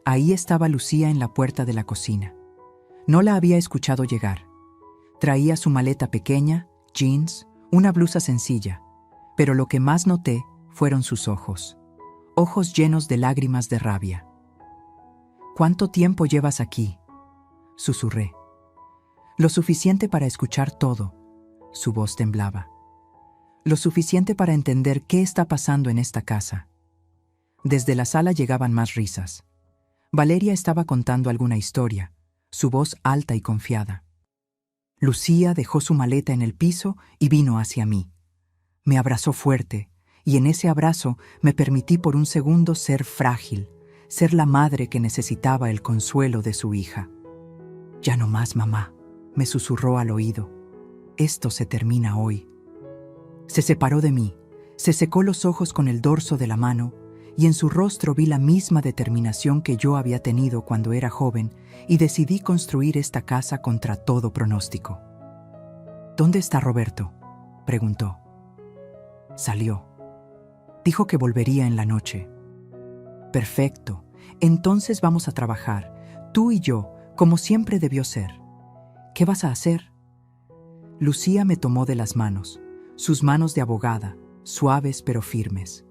Ahí estaba Lucía en la puerta de la cocina. No la había escuchado llegar. Traía su maleta pequeña, jeans, una blusa sencilla, pero lo que más noté fueron sus ojos. Ojos llenos de lágrimas de rabia. «¿Cuánto tiempo llevas aquí?», susurré. «Lo suficiente para escuchar todo», su voz temblaba. «Lo suficiente para entender qué está pasando en esta casa». Desde la sala llegaban más risas. Valeria estaba contando alguna historia, su voz alta y confiada. Lucía dejó su maleta en el piso y vino hacia mí. Me abrazó fuerte, y en ese abrazo me permití por un segundo ser frágil, ser la madre que necesitaba el consuelo de su hija. «Ya no más, mamá», me susurró al oído. «Esto se termina hoy». Se separó de mí, se secó los ojos con el dorso de la mano, y en su rostro vi la misma determinación que yo había tenido cuando era joven y decidí construir esta casa contra todo pronóstico. «¿Dónde está Roberto?», preguntó. «Salió. Dijo que volvería en la noche». «Perfecto. Entonces vamos a trabajar, tú y yo, como siempre debió ser. ¿Qué vas a hacer?». Lucía me tomó de las manos, sus manos de abogada, suaves pero firmes.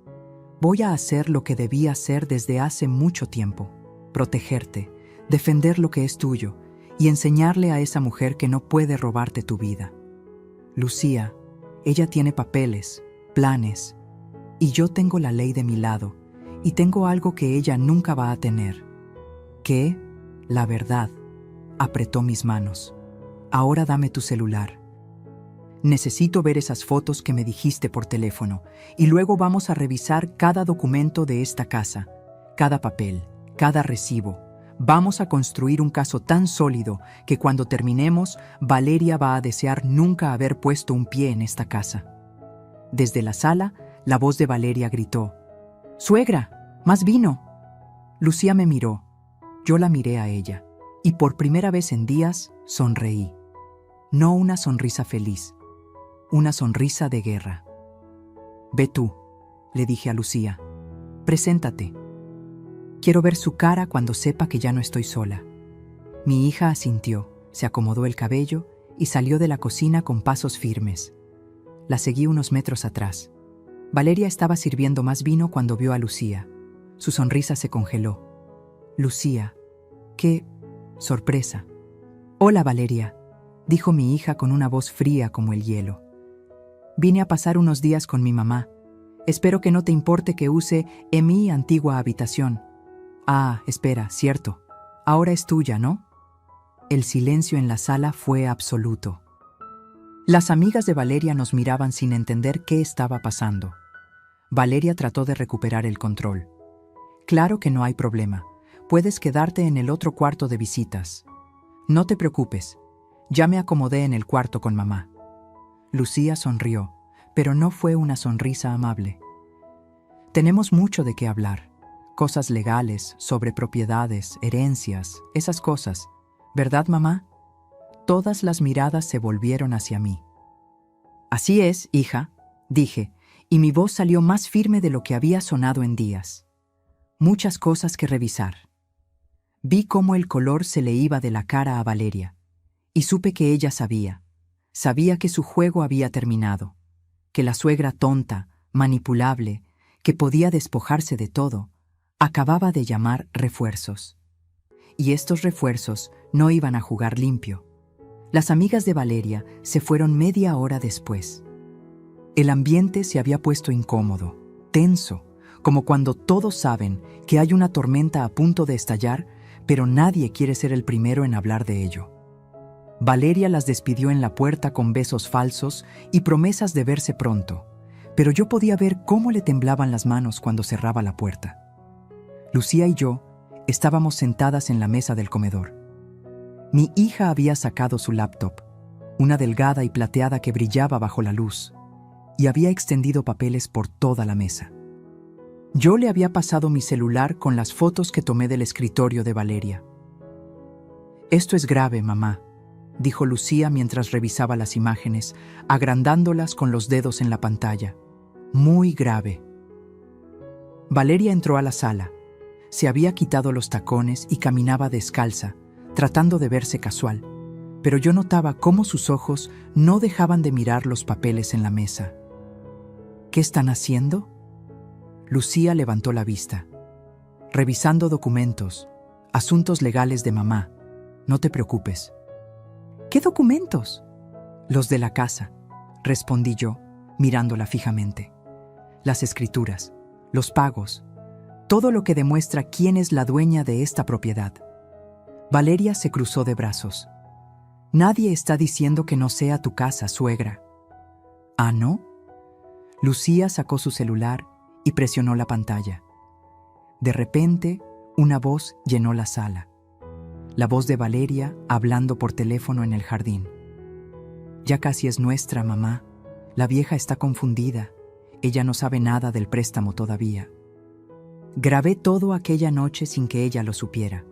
«Voy a hacer lo que debía hacer desde hace mucho tiempo, protegerte, defender lo que es tuyo y enseñarle a esa mujer que no puede robarte tu vida. Lucía, ella tiene papeles, planes, y yo tengo la ley de mi lado, y tengo algo que ella nunca va a tener. ¿Qué? La verdad». Apretó mis manos. «Ahora dame tu celular. Necesito ver esas fotos que me dijiste por teléfono, y luego vamos a revisar cada documento de esta casa, cada papel, cada recibo. Vamos a construir un caso tan sólido que cuando terminemos, Valeria va a desear nunca haber puesto un pie en esta casa». Desde la sala, la voz de Valeria gritó: «¡Suegra! ¡Más vino!». Lucía me miró. Yo la miré a ella, y por primera vez en días sonreí. No una sonrisa feliz, una sonrisa de guerra. «Ve tú», le dije a Lucía. «Preséntate. Quiero ver su cara cuando sepa que ya no estoy sola». Mi hija asintió, se acomodó el cabello y salió de la cocina con pasos firmes. La seguí unos metros atrás. Valeria estaba sirviendo más vino cuando vio a Lucía. Su sonrisa se congeló. «Lucía, qué sorpresa». «Hola, Valeria», dijo mi hija con una voz fría como el hielo. «Vine a pasar unos días con mi mamá. Espero que no te importe que use mi antigua habitación». «Ah, espera, cierto. Ahora es tuya, ¿no?». El silencio en la sala fue absoluto. Las amigas de Valeria nos miraban sin entender qué estaba pasando. Valeria trató de recuperar el control. «Claro que no hay problema. Puedes quedarte en el otro cuarto de visitas. No te preocupes. Ya me acomodé en el cuarto con mamá». Lucía sonrió, pero no fue una sonrisa amable. «Tenemos mucho de qué hablar. Cosas legales, sobre propiedades, herencias, esas cosas. ¿Verdad, mamá?». Todas las miradas se volvieron hacia mí. «Así es, hija», dije, y mi voz salió más firme de lo que había sonado en días. «Muchas cosas que revisar». Vi cómo el color se le iba de la cara a Valeria, y supe que ella sabía. Sabía que su juego había terminado, que la suegra tonta, manipulable, que podía despojarse de todo, acababa de llamar refuerzos. Y estos refuerzos no iban a jugar limpio. Las amigas de Valeria se fueron media hora después. El ambiente se había puesto incómodo, tenso, como cuando todos saben que hay una tormenta a punto de estallar, pero nadie quiere ser el primero en hablar de ello. Valeria las despidió en la puerta con besos falsos y promesas de verse pronto, pero yo podía ver cómo le temblaban las manos cuando cerraba la puerta. Lucía y yo estábamos sentadas en la mesa del comedor. Mi hija había sacado su laptop, una delgada y plateada que brillaba bajo la luz, y había extendido papeles por toda la mesa. Yo le había pasado mi celular con las fotos que tomé del escritorio de Valeria. «Esto es grave, mamá», dijo Lucía mientras revisaba las imágenes, agrandándolas con los dedos en la pantalla. «Muy grave». Valeria entró a la sala. Se había quitado los tacones y caminaba descalza, tratando de verse casual, pero yo notaba cómo sus ojos no dejaban de mirar los papeles en la mesa. ¿Qué están haciendo? Lucía levantó la vista. Revisando documentos, asuntos legales de mamá. No te preocupes. ¿Qué documentos? Los de la casa, respondí yo, mirándola fijamente. Las escrituras, los pagos, todo lo que demuestra quién es la dueña de esta propiedad. Valeria se cruzó de brazos. Nadie está diciendo que no sea tu casa, suegra. ¿Ah, no? Lucía sacó su celular y presionó la pantalla. De repente, una voz llenó la sala. La voz de Valeria hablando por teléfono en el jardín. Ya casi es nuestra, mamá. La vieja está confundida. Ella no sabe nada del préstamo todavía. Grabé todo aquella noche sin que ella lo supiera.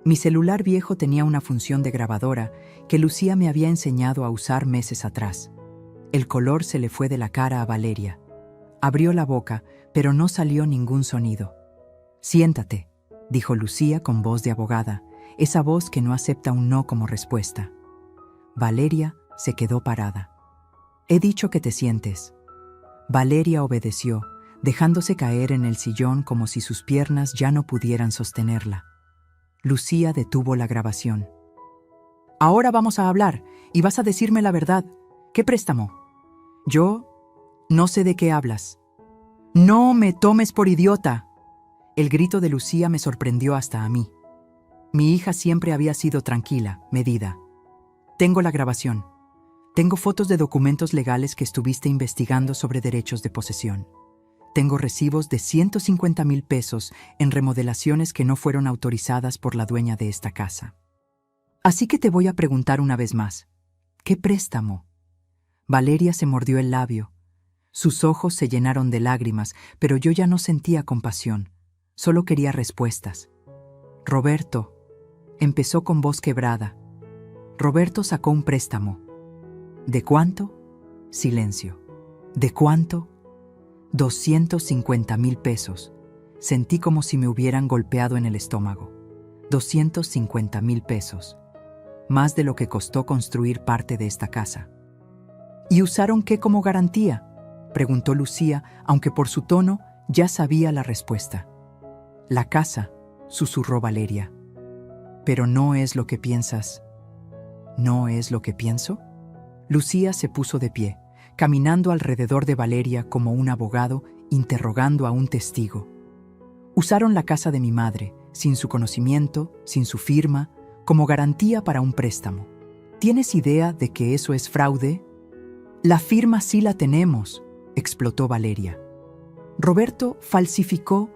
Mi celular viejo tenía una función de grabadora que Lucía me había enseñado a usar meses atrás. El color se le fue de la cara a Valeria. Abrió la boca, pero no salió ningún sonido. «Siéntate», dijo Lucía con voz de abogada, esa voz que no acepta un no como respuesta. Valeria se quedó parada. «He dicho que te sientes». Valeria obedeció, dejándose caer en el sillón como si sus piernas ya no pudieran sostenerla. Lucía detuvo la grabación. «Ahora vamos a hablar y vas a decirme la verdad. ¿Qué préstamo?» «Yo no sé de qué hablas». «No me tomes por idiota». El grito de Lucía me sorprendió hasta a mí. Mi hija siempre había sido tranquila, medida. «Tengo la grabación. Tengo fotos de documentos legales que estuviste investigando sobre derechos de posesión. Tengo recibos de 150,000 pesos en remodelaciones que no fueron autorizadas por la dueña de esta casa. Así que te voy a preguntar una vez más. ¿Qué préstamo?» Valeria se mordió el labio. Sus ojos se llenaron de lágrimas, pero yo ya no sentía compasión. Solo quería respuestas. «Roberto», empezó con voz quebrada. «Roberto sacó un préstamo». «¿De cuánto?» Silencio. «¿De cuánto?» 250,000 pesos. Sentí como si me hubieran golpeado en el estómago. 250,000 pesos. Más de lo que costó construir parte de esta casa. «¿Y usaron qué como garantía?», preguntó Lucía, aunque por su tono ya sabía la respuesta. «La casa», susurró Valeria. «Pero no es lo que piensas». «¿No es lo que pienso?» Lucía se puso de pie, caminando alrededor de Valeria como un abogado interrogando a un testigo. «Usaron la casa de mi madre, sin su conocimiento, sin su firma, como garantía para un préstamo. ¿Tienes idea de que eso es fraude?» «La firma sí la tenemos», explotó Valeria. «Roberto falsificó».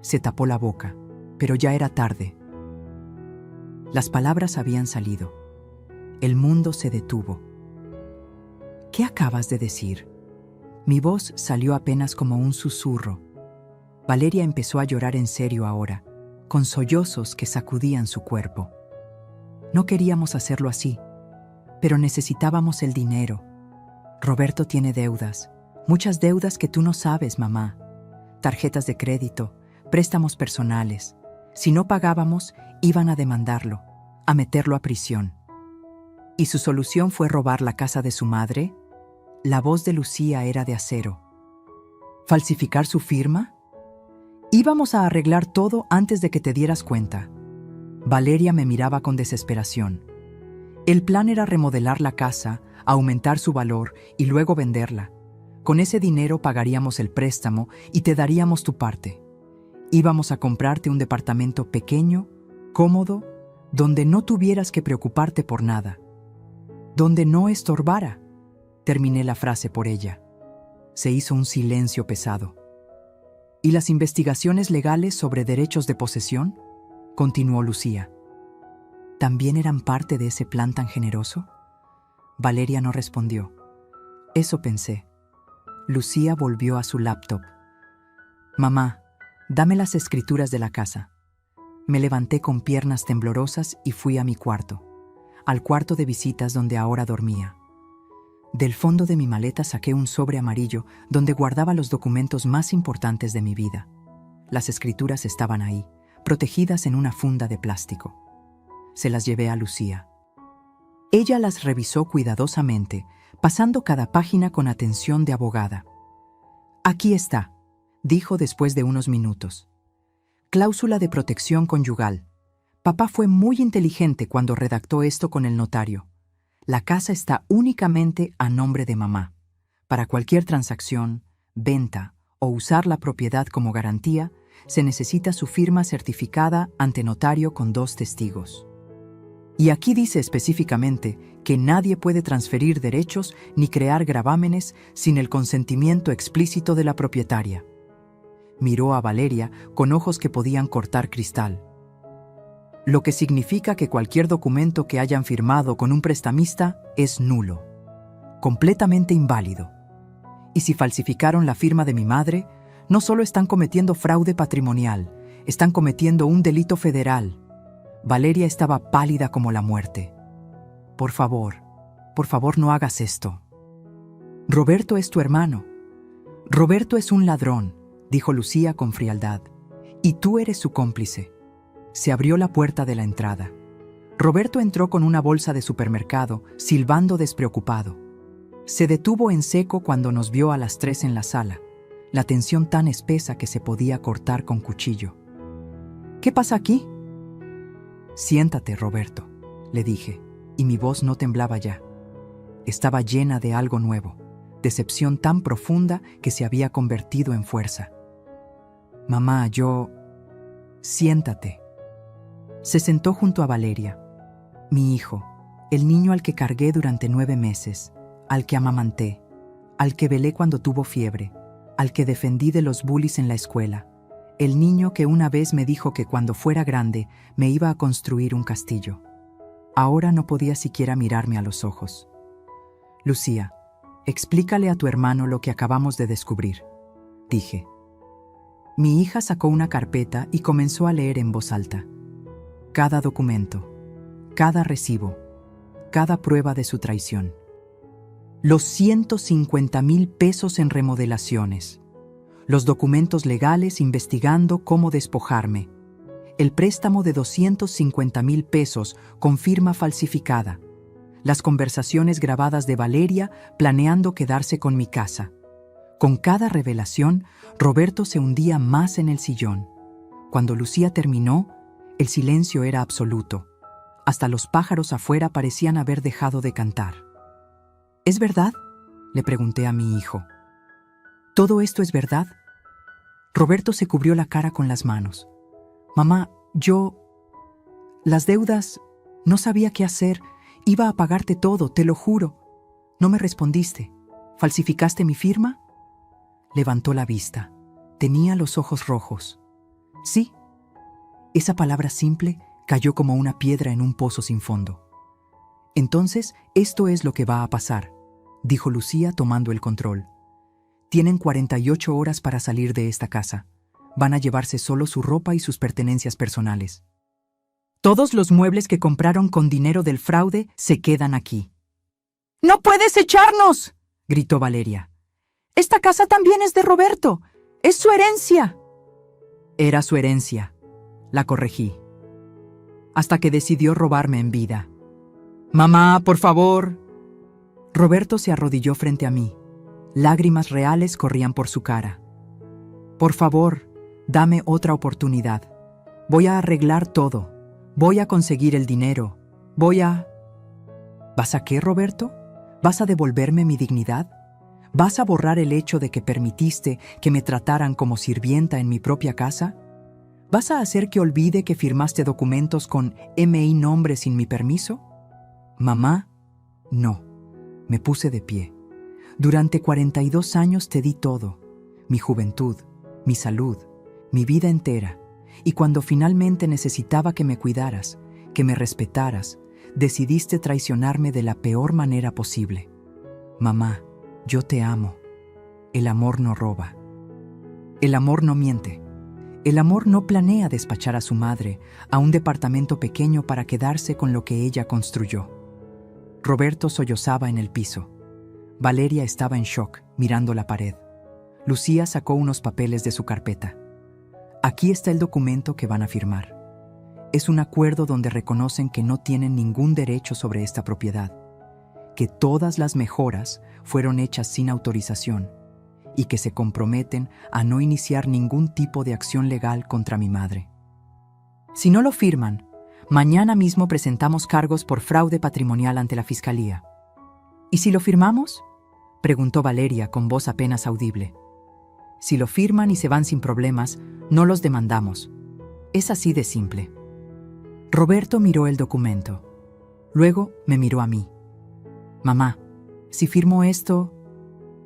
Se tapó la boca, pero ya era tarde. Las palabras habían salido. El mundo se detuvo. «¿Qué acabas de decir?» Mi voz salió apenas como un susurro. Valeria empezó a llorar en serio ahora, con sollozos que sacudían su cuerpo. No queríamos hacerlo así, pero necesitábamos el dinero. Roberto tiene deudas, muchas deudas que tú no sabes, mamá. Tarjetas de crédito, préstamos personales. Si no pagábamos, iban a demandarlo, a meterlo a prisión. ¿Y su solución fue robar la casa de su madre? La voz de Lucía era de acero. ¿Falsificar su firma? Íbamos a arreglar todo antes de que te dieras cuenta. Valeria me miraba con desesperación. El plan era remodelar la casa, aumentar su valor y luego venderla. Con ese dinero pagaríamos el préstamo y te daríamos tu parte. Íbamos a comprarte un departamento pequeño, cómodo, donde no tuvieras que preocuparte por nada. Donde no estorbara. Terminé la frase por ella. Se hizo un silencio pesado. ¿Y las investigaciones legales sobre derechos de posesión?, continuó Lucía. ¿También eran parte de ese plan tan generoso? Valeria no respondió. Eso pensé. Lucía volvió a su laptop. «Mamá, dame las escrituras de la casa». Me levanté con piernas temblorosas y fui a mi cuarto, al cuarto de visitas donde ahora dormía. Del fondo de mi maleta saqué un sobre amarillo donde guardaba los documentos más importantes de mi vida. Las escrituras estaban ahí, protegidas en una funda de plástico. Se las llevé a Lucía. Ella las revisó cuidadosamente, pasando cada página con atención de abogada. «Aquí está», dijo después de unos minutos. «Cláusula de protección conyugal. Papá fue muy inteligente cuando redactó esto con el notario. La casa está únicamente a nombre de mamá. Para cualquier transacción, venta o usar la propiedad como garantía, se necesita su firma certificada ante notario con 2 testigos. Y aquí dice específicamente que nadie puede transferir derechos ni crear gravámenes sin el consentimiento explícito de la propietaria». Miró a Valeria con ojos que podían cortar cristal. «Lo que significa que cualquier documento que hayan firmado con un prestamista es nulo, completamente inválido. Y si falsificaron la firma de mi madre, no solo están cometiendo fraude patrimonial, están cometiendo un delito federal». Valeria estaba pálida como la muerte. Por favor no hagas esto. Roberto es tu hermano. Roberto es un ladrón», dijo Lucía con frialdad, «y tú eres su cómplice». Se abrió la puerta de la entrada. Roberto entró con una bolsa de supermercado, silbando despreocupado. Se detuvo en seco cuando nos vio a las 3 en la sala, la tensión tan espesa que se podía cortar con cuchillo. «¿Qué pasa aquí?» «Siéntate, Roberto», le dije, y mi voz no temblaba ya. Estaba llena de algo nuevo, decepción tan profunda que se había convertido en fuerza. «Mamá, Siéntate». Se sentó junto a Valeria. «Mi hijo, el niño al que cargué durante 9 meses, al que amamanté, al que velé cuando tuvo fiebre, al que defendí de los bullies en la escuela, el niño que una vez me dijo que cuando fuera grande me iba a construir un castillo. Ahora no podía siquiera mirarme a los ojos. Lucía, explícale a tu hermano lo que acabamos de descubrir», dije. Mi hija sacó una carpeta y comenzó a leer en voz alta. Cada documento, cada recibo, cada prueba de su traición. Los 150,000 pesos en remodelaciones. Los documentos legales investigando cómo despojarme. El préstamo de 250,000 pesos con firma falsificada. Las conversaciones grabadas de Valeria planeando quedarse con mi casa. Con cada revelación, Roberto se hundía más en el sillón. Cuando Lucía terminó, el silencio era absoluto. Hasta los pájaros afuera parecían haber dejado de cantar. «¿Es verdad?», le pregunté a mi hijo. «¿Todo esto es verdad?». Roberto se cubrió la cara con las manos. «Mamá, las deudas, no sabía qué hacer, iba a pagarte todo, te lo juro. No me respondiste. ¿Falsificaste mi firma?». Levantó la vista. Tenía los ojos rojos. «Sí». Esa palabra simple cayó como una piedra en un pozo sin fondo. «Entonces, esto es lo que va a pasar», dijo Lucía tomando el control. «Tienen 48 horas para salir de esta casa. Van a llevarse solo su ropa y sus pertenencias personales. Todos los muebles que compraron con dinero del fraude se quedan aquí». «¡No puedes echarnos!», gritó Valeria. «Esta casa también es de Roberto. Es su herencia». «Era su herencia», la corregí. «Hasta que decidió robarme en vida». «Mamá, por favor». Roberto se arrodilló frente a mí. Lágrimas reales corrían por su cara. «Por favor, dame otra oportunidad. Voy a arreglar todo. Voy a conseguir el dinero. ¿Vas a qué, Roberto? ¿Vas a devolverme mi dignidad? ¿Vas a borrar el hecho de que permitiste que me trataran como sirvienta en mi propia casa? ¿Vas a hacer que olvide que firmaste documentos con MI nombre sin mi permiso?». «Mamá, no». Me puse de pie. «Durante 42 años te di todo. Mi juventud, mi salud, mi vida entera. Y cuando finalmente necesitaba que me cuidaras, que me respetaras, decidiste traicionarme de la peor manera posible. Mamá, yo te amo. El amor no roba. El amor no miente. El amor no planea despachar a su madre a un departamento pequeño para quedarse con lo que ella construyó». Roberto sollozaba en el piso. Valeria estaba en shock, mirando la pared. Lucía sacó unos papeles de su carpeta. «Aquí está el documento que van a firmar. Es un acuerdo donde reconocen que no tienen ningún derecho sobre esta propiedad, que todas las mejoras fueron hechas sin autorización y que se comprometen a no iniciar ningún tipo de acción legal contra mi madre. Si no lo firman, mañana mismo presentamos cargos por fraude patrimonial ante la Fiscalía. ¿Y si lo firmamos?, preguntó Valeria con voz apenas audible. Si lo firman y se van sin problemas, no los demandamos. Es así de simple. Roberto miró el documento. Luego me miró a mí. Mamá, si firmo esto,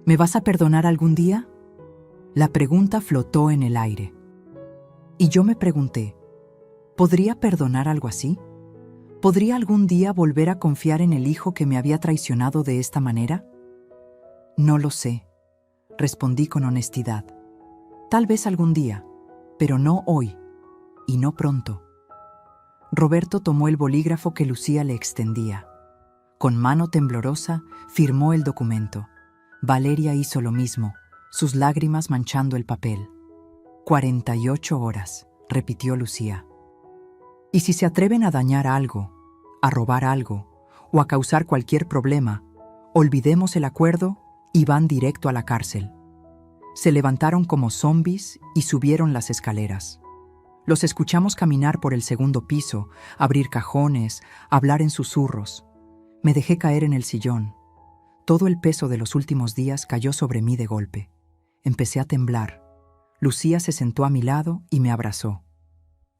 ¿me vas a perdonar algún día? La pregunta flotó en el aire. Y yo me pregunté, ¿podría perdonar algo así? ¿Podría algún día volver a confiar en el hijo que me había traicionado de esta manera? No lo sé, respondí con honestidad. Tal vez algún día, pero no hoy, y no pronto. Roberto tomó el bolígrafo que Lucía le extendía. Con mano temblorosa, firmó el documento. Valeria hizo lo mismo, sus lágrimas manchando el papel. 48 horas, repitió Lucía. Y si se atreven a dañar algo, a robar algo, o a causar cualquier problema, olvidemos el acuerdo y van directo a la cárcel. Se levantaron como zombis y subieron las escaleras. Los escuchamos caminar por el segundo piso, abrir cajones, hablar en susurros. Me dejé caer en el sillón. Todo el peso de los últimos días cayó sobre mí de golpe. Empecé a temblar. Lucía se sentó a mi lado y me abrazó.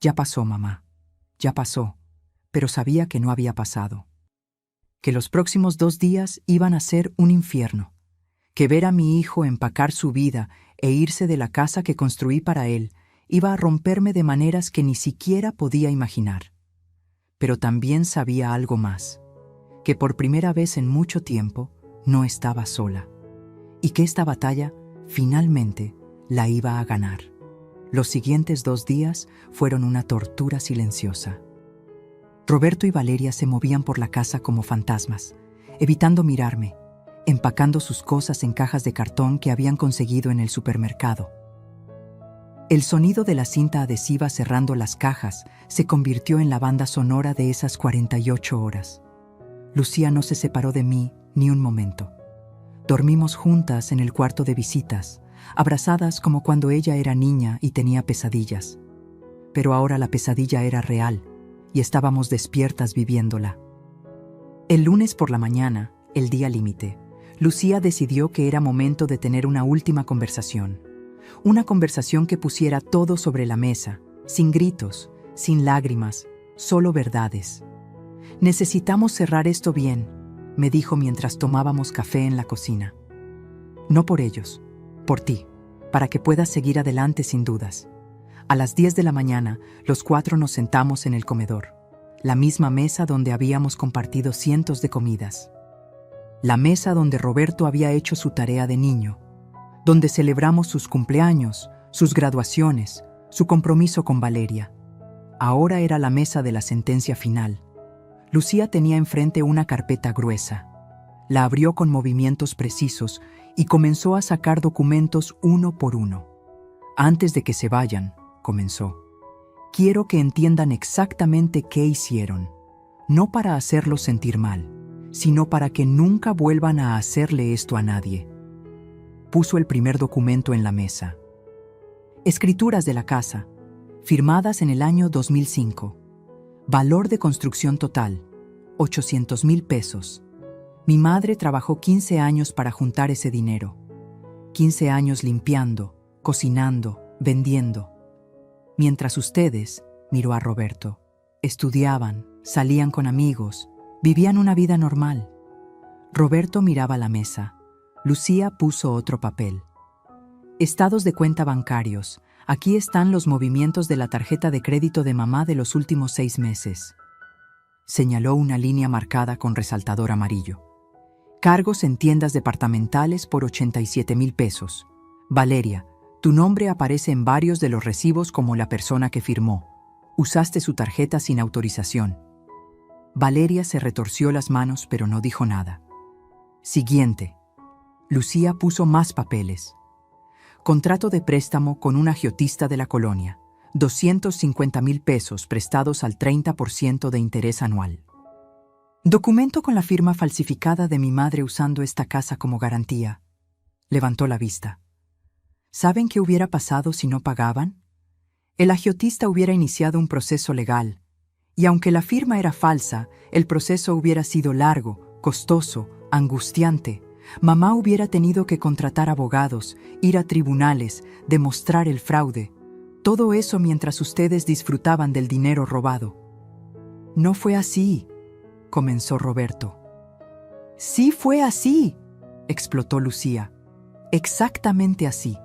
Ya pasó, mamá. Ya pasó, pero sabía que no había pasado. Que los próximos 2 días iban a ser un infierno. Que ver a mi hijo empacar su vida e irse de la casa que construí para él iba a romperme de maneras que ni siquiera podía imaginar. Pero también sabía algo más, que por primera vez en mucho tiempo no estaba sola, y que esta batalla finalmente la iba a ganar. Los siguientes 2 días fueron una tortura silenciosa. Roberto y Valeria se movían por la casa como fantasmas, evitando mirarme, empacando sus cosas en cajas de cartón que habían conseguido en el supermercado. El sonido de la cinta adhesiva cerrando las cajas se convirtió en la banda sonora de esas 48 horas. Lucía no se separó de mí ni un momento. Dormimos juntas en el cuarto de visitas, abrazadas como cuando ella era niña y tenía pesadillas. Pero ahora la pesadilla era real y estábamos despiertas viviéndola. El lunes por la mañana, el día límite, Lucía decidió que era momento de tener una última conversación. Una conversación que pusiera todo sobre la mesa, sin gritos, sin lágrimas, solo verdades. «Necesitamos cerrar esto bien», me dijo mientras tomábamos café en la cocina. «No por ellos, por ti, para que puedas seguir adelante sin dudas». A las 10 de la mañana, los 4 nos sentamos en el comedor, la misma mesa donde habíamos compartido cientos de comidas. La mesa donde Roberto había hecho su tarea de niño, donde celebramos sus cumpleaños, sus graduaciones, su compromiso con Valeria. Ahora era la mesa de la sentencia final. Lucía tenía enfrente una carpeta gruesa. La abrió con movimientos precisos y comenzó a sacar documentos uno por uno. «Antes de que se vayan», comenzó, «quiero que entiendan exactamente qué hicieron, no para hacerlos sentir mal, sino para que nunca vuelvan a hacerle esto a nadie». Puso el primer documento en la mesa. Escrituras de la casa, firmadas en el año 2005. Valor de construcción total, 800,000 pesos. Mi madre trabajó 15 años para juntar ese dinero. 15 años limpiando, cocinando, vendiendo. Mientras ustedes, miró a Roberto, estudiaban, salían con amigos, vivían una vida normal. Roberto miraba la mesa. Lucía puso otro papel. Estados de cuenta bancarios. Aquí están los movimientos de la tarjeta de crédito de mamá de los últimos 6 meses. Señaló una línea marcada con resaltador amarillo. Cargos en tiendas departamentales por 87,000 pesos. Valeria, tu nombre aparece en varios de los recibos como la persona que firmó. Usaste su tarjeta sin autorización. Valeria se retorció las manos pero no dijo nada. Siguiente. Lucía puso más papeles. Contrato de préstamo con un agiotista de la colonia. 250,000 pesos prestados al 30% de interés anual. Documento con la firma falsificada de mi madre usando esta casa como garantía. Levantó la vista. ¿Saben qué hubiera pasado si no pagaban? El agiotista hubiera iniciado un proceso legal, y aunque la firma era falsa, el proceso hubiera sido largo, costoso, angustiante. Mamá hubiera tenido que contratar abogados, ir a tribunales, demostrar el fraude. Todo eso mientras ustedes disfrutaban del dinero robado. No fue así, comenzó Roberto. Sí fue así, explotó Lucía. Exactamente así.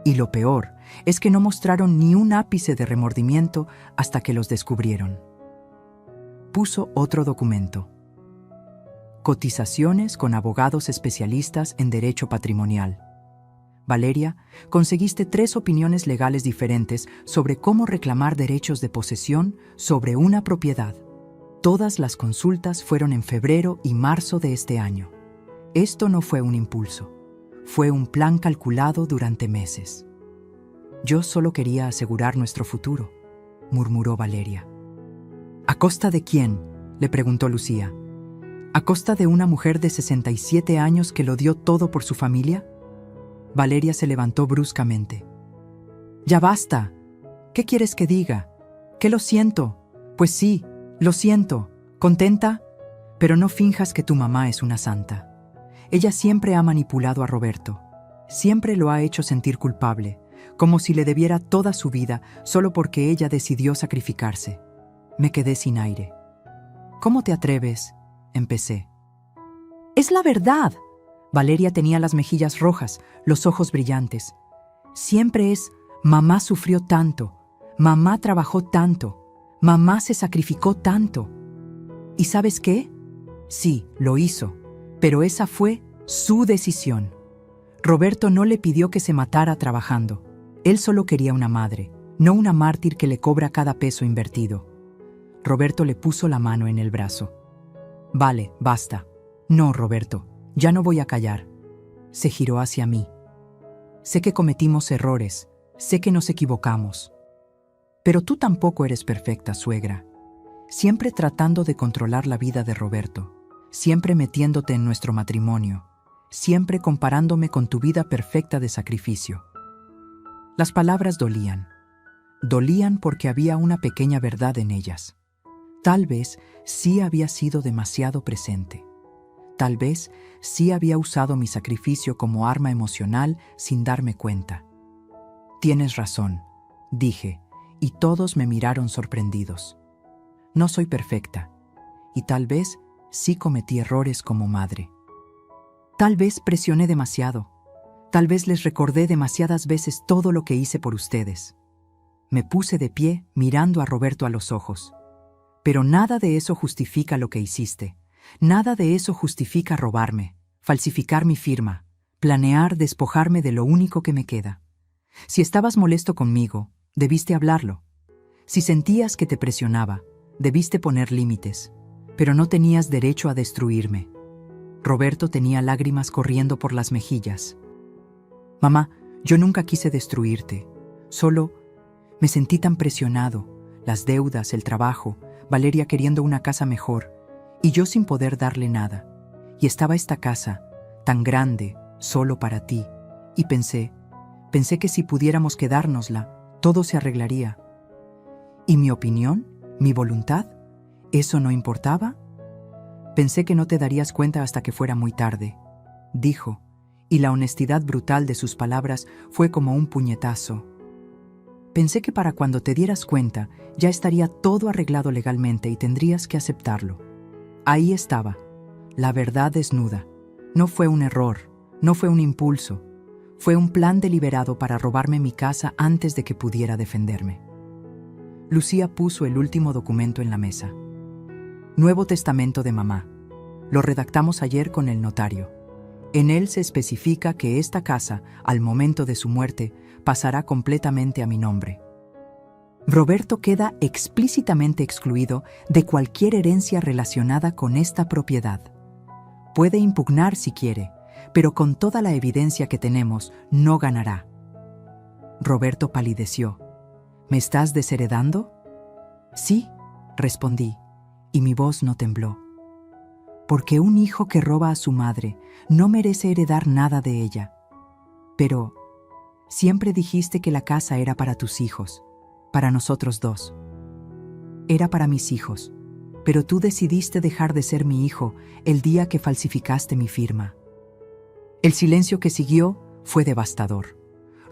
Y lo peor es que no mostraron ni un ápice de remordimiento hasta que los descubrieron. Puso otro documento. Cotizaciones con abogados especialistas en derecho patrimonial. Valeria, conseguiste 3 opiniones legales diferentes sobre cómo reclamar derechos de posesión sobre una propiedad. Todas las consultas fueron en febrero y marzo de este año. Esto no fue un impulso. Fue un plan calculado durante meses. Yo solo quería asegurar nuestro futuro, murmuró Valeria. ¿A costa de quién?, le preguntó Lucía. ¿A costa de una mujer de 67 años que lo dio todo por su familia? Valeria se levantó bruscamente. ¡Ya basta! ¿Qué quieres que diga? ¿Que lo siento? Pues sí, lo siento. ¿Contenta? Pero no finjas que tu mamá es una santa. Ella siempre ha manipulado a Roberto. Siempre lo ha hecho sentir culpable, como si le debiera toda su vida solo porque ella decidió sacrificarse. Me quedé sin aire. ¿Cómo te atreves?, empecé. ¡Es la verdad! Valeria tenía las mejillas rojas, los ojos brillantes. Siempre es: mamá sufrió tanto, mamá trabajó tanto, mamá se sacrificó tanto. ¿Y sabes qué? Sí, lo hizo, pero esa fue su decisión. Roberto no le pidió que se matara trabajando. Él solo quería una madre, no una mártir que le cobra cada peso invertido. Roberto le puso la mano en el brazo. Vale, basta. No, Roberto, ya no voy a callar. Se giró hacia mí. Sé que cometimos errores, sé que nos equivocamos. Pero tú tampoco eres perfecta, suegra. Siempre tratando de controlar la vida de Roberto, siempre metiéndote en nuestro matrimonio, siempre comparándome con tu vida perfecta de sacrificio. Las palabras dolían. Dolían porque había una pequeña verdad en ellas. Tal vez sí había sido demasiado presente. Tal vez sí había usado mi sacrificio como arma emocional sin darme cuenta. Tienes razón, dije, y todos me miraron sorprendidos. No soy perfecta, y tal vez sí cometí errores como madre. Tal vez presioné demasiado. Tal vez les recordé demasiadas veces todo lo que hice por ustedes. Me puse de pie mirando a Roberto a los ojos. Pero nada de eso justifica lo que hiciste. Nada de eso justifica robarme, falsificar mi firma, planear despojarme de lo único que me queda. Si estabas molesto conmigo, debiste hablarlo. Si sentías que te presionaba, debiste poner límites, pero no tenías derecho a destruirme. Roberto tenía lágrimas corriendo por las mejillas. Mamá, yo nunca quise destruirte. Solo me sentí tan presionado. Las deudas, el trabajo, Valeria queriendo una casa mejor, y yo sin poder darle nada. Y estaba esta casa, tan grande, solo para ti. Y pensé que si pudiéramos quedárnosla, todo se arreglaría. ¿Y mi opinión? ¿Mi voluntad? ¿Eso no importaba? Pensé que no te darías cuenta hasta que fuera muy tarde, dijo, y la honestidad brutal de sus palabras fue como un puñetazo. Pensé que para cuando te dieras cuenta ya estaría todo arreglado legalmente y tendrías que aceptarlo. Ahí estaba, la verdad desnuda. No fue un error, no fue un impulso, fue un plan deliberado para robarme mi casa antes de que pudiera defenderme. Lucía puso el último documento en la mesa. Nuevo testamento de mamá. Lo redactamos ayer con el notario. En él se especifica que esta casa, al momento de su muerte, pasará completamente a mi nombre. Roberto queda explícitamente excluido de cualquier herencia relacionada con esta propiedad. Puede impugnar si quiere, pero con toda la evidencia que tenemos, no ganará. Roberto palideció. ¿Me estás desheredando? Sí, respondí, y mi voz no tembló. Porque un hijo que roba a su madre no merece heredar nada de ella. Pero siempre dijiste que la casa era para tus hijos, para nosotros dos. Era para mis hijos, pero tú decidiste dejar de ser mi hijo el día que falsificaste mi firma. El silencio que siguió fue devastador.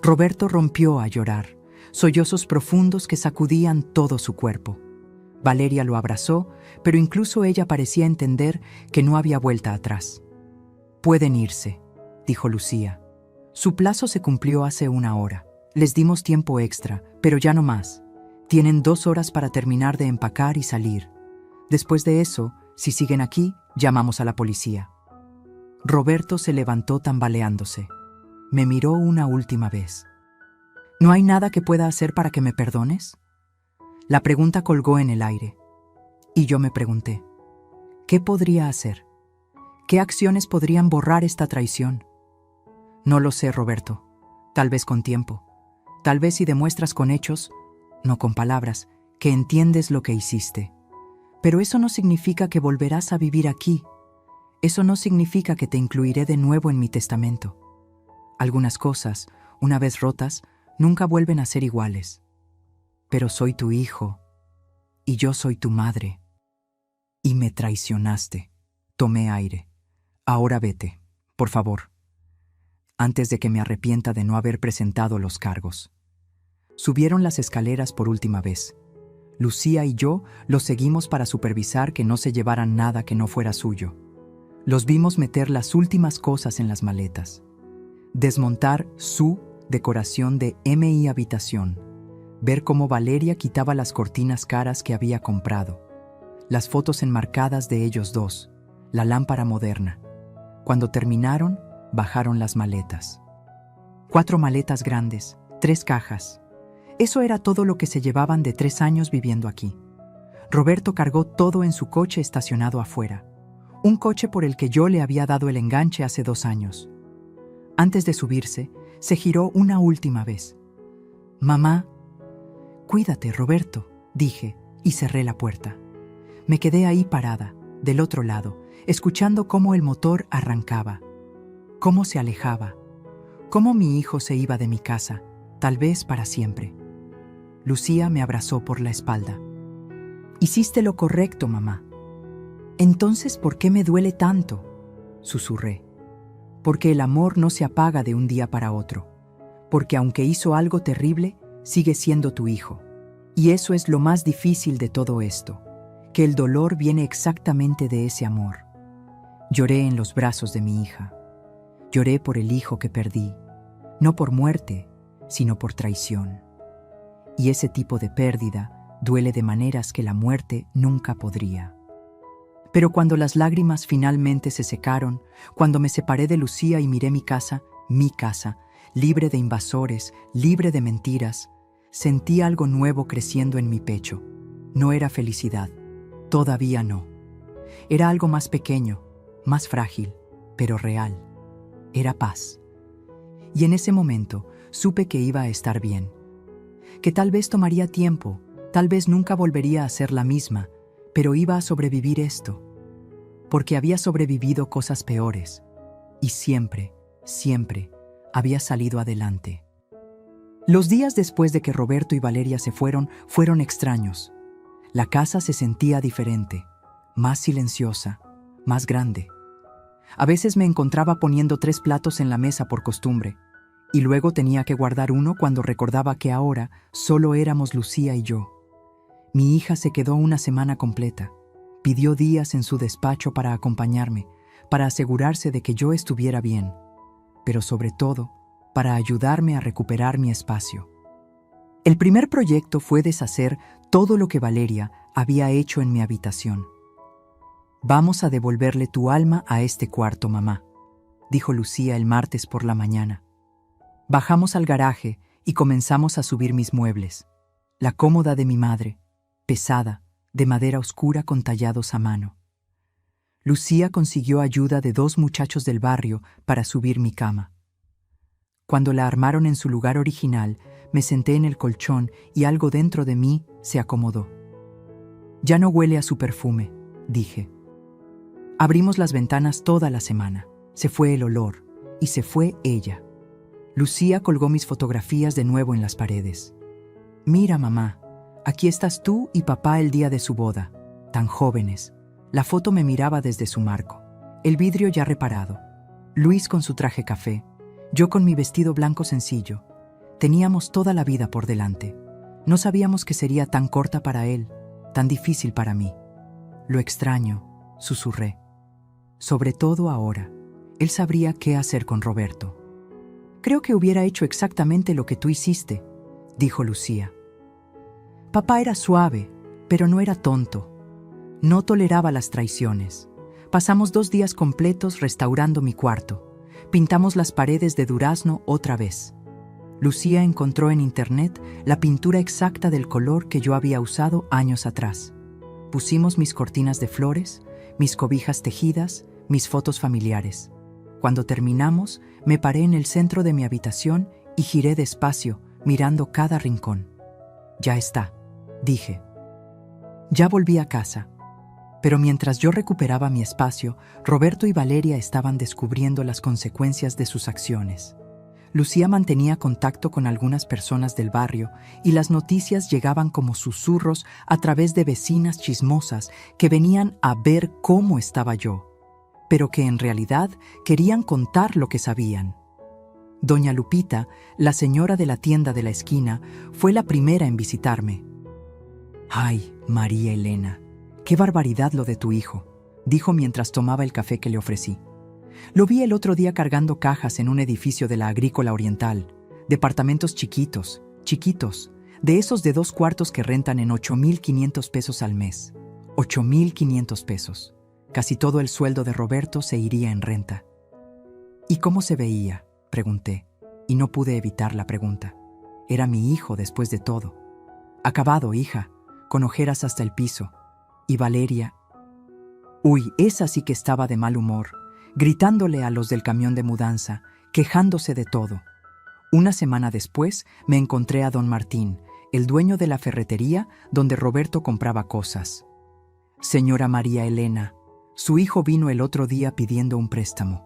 Roberto rompió a llorar, sollozos profundos que sacudían todo su cuerpo. Valeria lo abrazó, pero incluso ella parecía entender que no había vuelta atrás. «Pueden irse», dijo Lucía. «Su plazo se cumplió hace 1 hora. Les dimos tiempo extra, pero ya no más. Tienen 2 horas para terminar de empacar y salir. Después de eso, si siguen aquí, llamamos a la policía». Roberto se levantó tambaleándose. Me miró una última vez. «¿No hay nada que pueda hacer para que me perdones?». La pregunta colgó en el aire. Y yo me pregunté, ¿qué podría hacer? ¿Qué acciones podrían borrar esta traición? No lo sé, Roberto. Tal vez con tiempo. Tal vez si demuestras con hechos, no con palabras, que entiendes lo que hiciste. Pero eso no significa que volverás a vivir aquí. Eso no significa que te incluiré de nuevo en mi testamento. Algunas cosas, una vez rotas, nunca vuelven a ser iguales. Pero soy tu hijo, y yo soy tu madre. Y me traicionaste. Tomé aire. Ahora vete, por favor, antes de que me arrepienta de no haber presentado los cargos. Subieron las escaleras por última vez. Lucía y yo los seguimos para supervisar que no se llevaran nada que no fuera suyo. Los vimos meter las últimas cosas en las maletas. Desmontar su decoración de MI habitación. Ver cómo Valeria quitaba las cortinas caras que había comprado. Las fotos enmarcadas de ellos dos. La lámpara moderna. Cuando terminaron, bajaron las maletas. 4 maletas grandes, 3 cajas. Eso era todo lo que se llevaban de 3 años viviendo aquí. Roberto cargó todo en su coche estacionado afuera. Un coche por el que yo le había dado el enganche hace 2 años. Antes de subirse, se giró una última vez. «Mamá». «Cuídate, Roberto», dije, y cerré la puerta. Me quedé ahí parada, del otro lado, escuchando cómo el motor arrancaba, cómo se alejaba, cómo mi hijo se iba de mi casa, tal vez para siempre. Lucía me abrazó por la espalda. «Hiciste lo correcto, mamá». «Entonces, ¿por qué me duele tanto?», susurré. «Porque el amor no se apaga de un día para otro. Porque aunque hizo algo terrible, sigue siendo tu hijo. Y eso es lo más difícil de todo esto, que el dolor viene exactamente de ese amor». Lloré en los brazos de mi hija. Lloré por el hijo que perdí, no por muerte, sino por traición. Y ese tipo de pérdida duele de maneras que la muerte nunca podría. Pero cuando las lágrimas finalmente se secaron, cuando me separé de Lucía y miré mi casa, libre de invasores, libre de mentiras, sentí algo nuevo creciendo en mi pecho. No era felicidad, todavía no. Era algo más pequeño, más frágil, pero real. Era paz. Y en ese momento supe que iba a estar bien. Que tal vez tomaría tiempo, tal vez nunca volvería a ser la misma, pero iba a sobrevivir esto. Porque había sobrevivido cosas peores. Y siempre, siempre, había salido adelante. Los días después de que Roberto y Valeria se fueron extraños. La casa se sentía diferente, más silenciosa, más grande. A veces me encontraba poniendo 3 platos en la mesa por costumbre, y luego tenía que guardar uno cuando recordaba que ahora solo éramos Lucía y yo. Mi hija se quedó 1 semana completa. Pidió días en su despacho para acompañarme, para asegurarse de que yo estuviera bien, pero sobre todo, para ayudarme a recuperar mi espacio. El primer proyecto fue deshacer todo lo que Valeria había hecho en mi habitación. «Vamos a devolverle tu alma a este cuarto, mamá», dijo Lucía el martes por la mañana. Bajamos al garaje y comenzamos a subir mis muebles. La cómoda de mi madre, pesada, de madera oscura con tallados a mano. Lucía consiguió ayuda de 2 muchachos del barrio para subir mi cama. Cuando la armaron en su lugar original, Me senté en el colchón y algo dentro de mí se acomodó. Ya no huele a su perfume, dije. Abrimos las ventanas toda la semana. Se fue el olor y se fue ella. Lucía colgó mis fotografías de nuevo en las paredes. Mira, mamá, aquí estás tú y papá el día de su boda, tan jóvenes. La foto me miraba desde su marco, el vidrio ya reparado. Luis con su traje café, yo con mi vestido blanco sencillo. Teníamos toda la vida por delante. No sabíamos que sería tan corta para él, tan difícil para mí. Lo extraño, susurré. Sobre todo ahora, él sabría qué hacer con Roberto. Creo que hubiera hecho exactamente lo que tú hiciste, dijo Lucía. Papá era suave, pero no era tonto. No toleraba las traiciones. Pasamos 2 días completos restaurando mi cuarto. Pintamos las paredes de durazno otra vez. Lucía encontró en internet la pintura exacta del color que yo había usado años atrás. Pusimos mis cortinas de flores, mis cobijas tejidas, mis fotos familiares. Cuando terminamos, me paré en el centro de mi habitación y giré despacio, mirando cada rincón. Ya está, dije. Ya volví a casa. Pero mientras yo recuperaba mi espacio, Roberto y Valeria estaban descubriendo las consecuencias de sus acciones. Lucía mantenía contacto con algunas personas del barrio y las noticias llegaban como susurros a través de vecinas chismosas que venían a ver cómo estaba yo, pero que en realidad querían contar lo que sabían. Doña Lupita, la señora de la tienda de la esquina, fue la primera en visitarme. «Ay, María Elena, qué barbaridad lo de tu hijo», dijo mientras tomaba el café que le ofrecí. Lo vi el otro día cargando cajas en un edificio de la Agrícola Oriental, departamentos chiquitos, de esos de 2 cuartos que rentan en 8,500 pesos al mes. 8,500 pesos. Casi todo el sueldo de Roberto se iría en renta. ¿Y cómo se veía?, pregunté, y no pude evitar la pregunta. Era mi hijo después de todo. Acabado, hija, con ojeras hasta el piso. Y Valeria... Uy, esa sí que estaba de mal humor, gritándole a los del camión de mudanza, quejándose de todo. Una semana después me encontré a don Martín, el dueño de la ferretería donde Roberto compraba cosas. «Señora María Elena, su hijo vino el otro día pidiendo un préstamo»,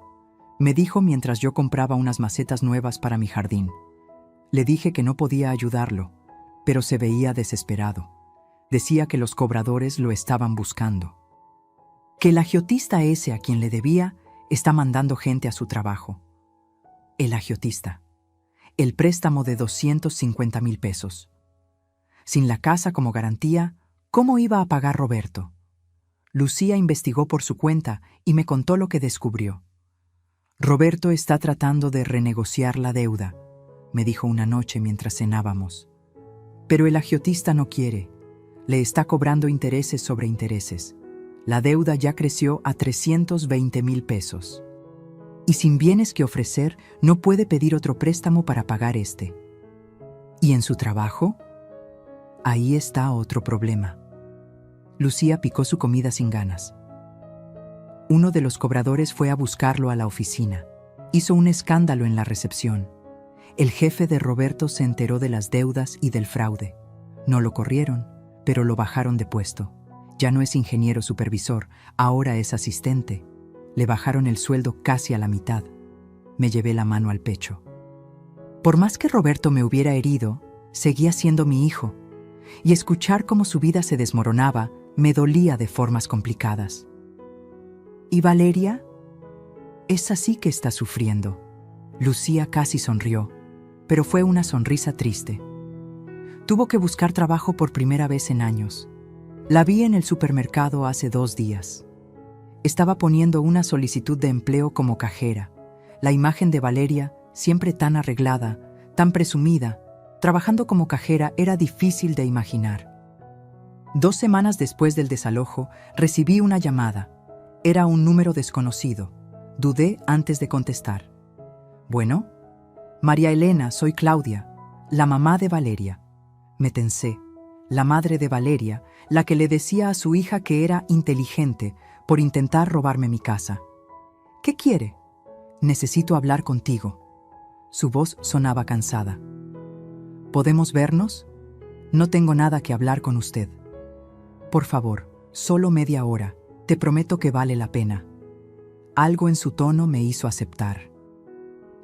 me dijo mientras yo compraba unas macetas nuevas para mi jardín. Le dije que no podía ayudarlo, pero se veía desesperado. Decía que los cobradores lo estaban buscando. Que el agiotista ese a quien le debía está mandando gente a su trabajo. El agiotista. El préstamo de 250,000 pesos. Sin la casa como garantía, ¿cómo iba a pagar Roberto? Lucía investigó por su cuenta y me contó lo que descubrió. Roberto está tratando de renegociar la deuda, me dijo una noche mientras cenábamos. Pero el agiotista no quiere. Le está cobrando intereses sobre intereses. La deuda ya creció a 320,000 pesos. Y sin bienes que ofrecer, no puede pedir otro préstamo para pagar este. ¿Y en su trabajo? Ahí está otro problema. Lucía picó su comida sin ganas. Uno de los cobradores fue a buscarlo a la oficina. Hizo un escándalo en la recepción. El jefe de Roberto se enteró de las deudas y del fraude. No lo corrieron, pero lo bajaron de puesto. Ya no es ingeniero supervisor, ahora es asistente. Le bajaron el sueldo casi a la mitad. Me llevé la mano al pecho. Por más que Roberto me hubiera herido, seguía siendo mi hijo. Y escuchar cómo su vida se desmoronaba me dolía de formas complicadas. ¿Y Valeria? Esa sí que está sufriendo. Lucía casi sonrió, pero fue una sonrisa triste. Tuvo que buscar trabajo por primera vez en años. La vi en el supermercado hace 2 días. Estaba poniendo una solicitud de empleo como cajera. La imagen de Valeria, siempre tan arreglada, tan presumida, trabajando como cajera era difícil de imaginar. 2 semanas después del desalojo, recibí una llamada. Era un número desconocido. Dudé antes de contestar. «Bueno, María Elena, soy Claudia, la mamá de Valeria». Me tensé. La madre de Valeria, la que le decía a su hija que era inteligente por intentar robarme mi casa. «¿Qué quiere?» «Necesito hablar contigo». Su voz sonaba cansada. ¿Podemos vernos? No tengo nada que hablar con usted. Por favor, solo media hora. Te prometo que vale la pena. Algo en su tono me hizo aceptar.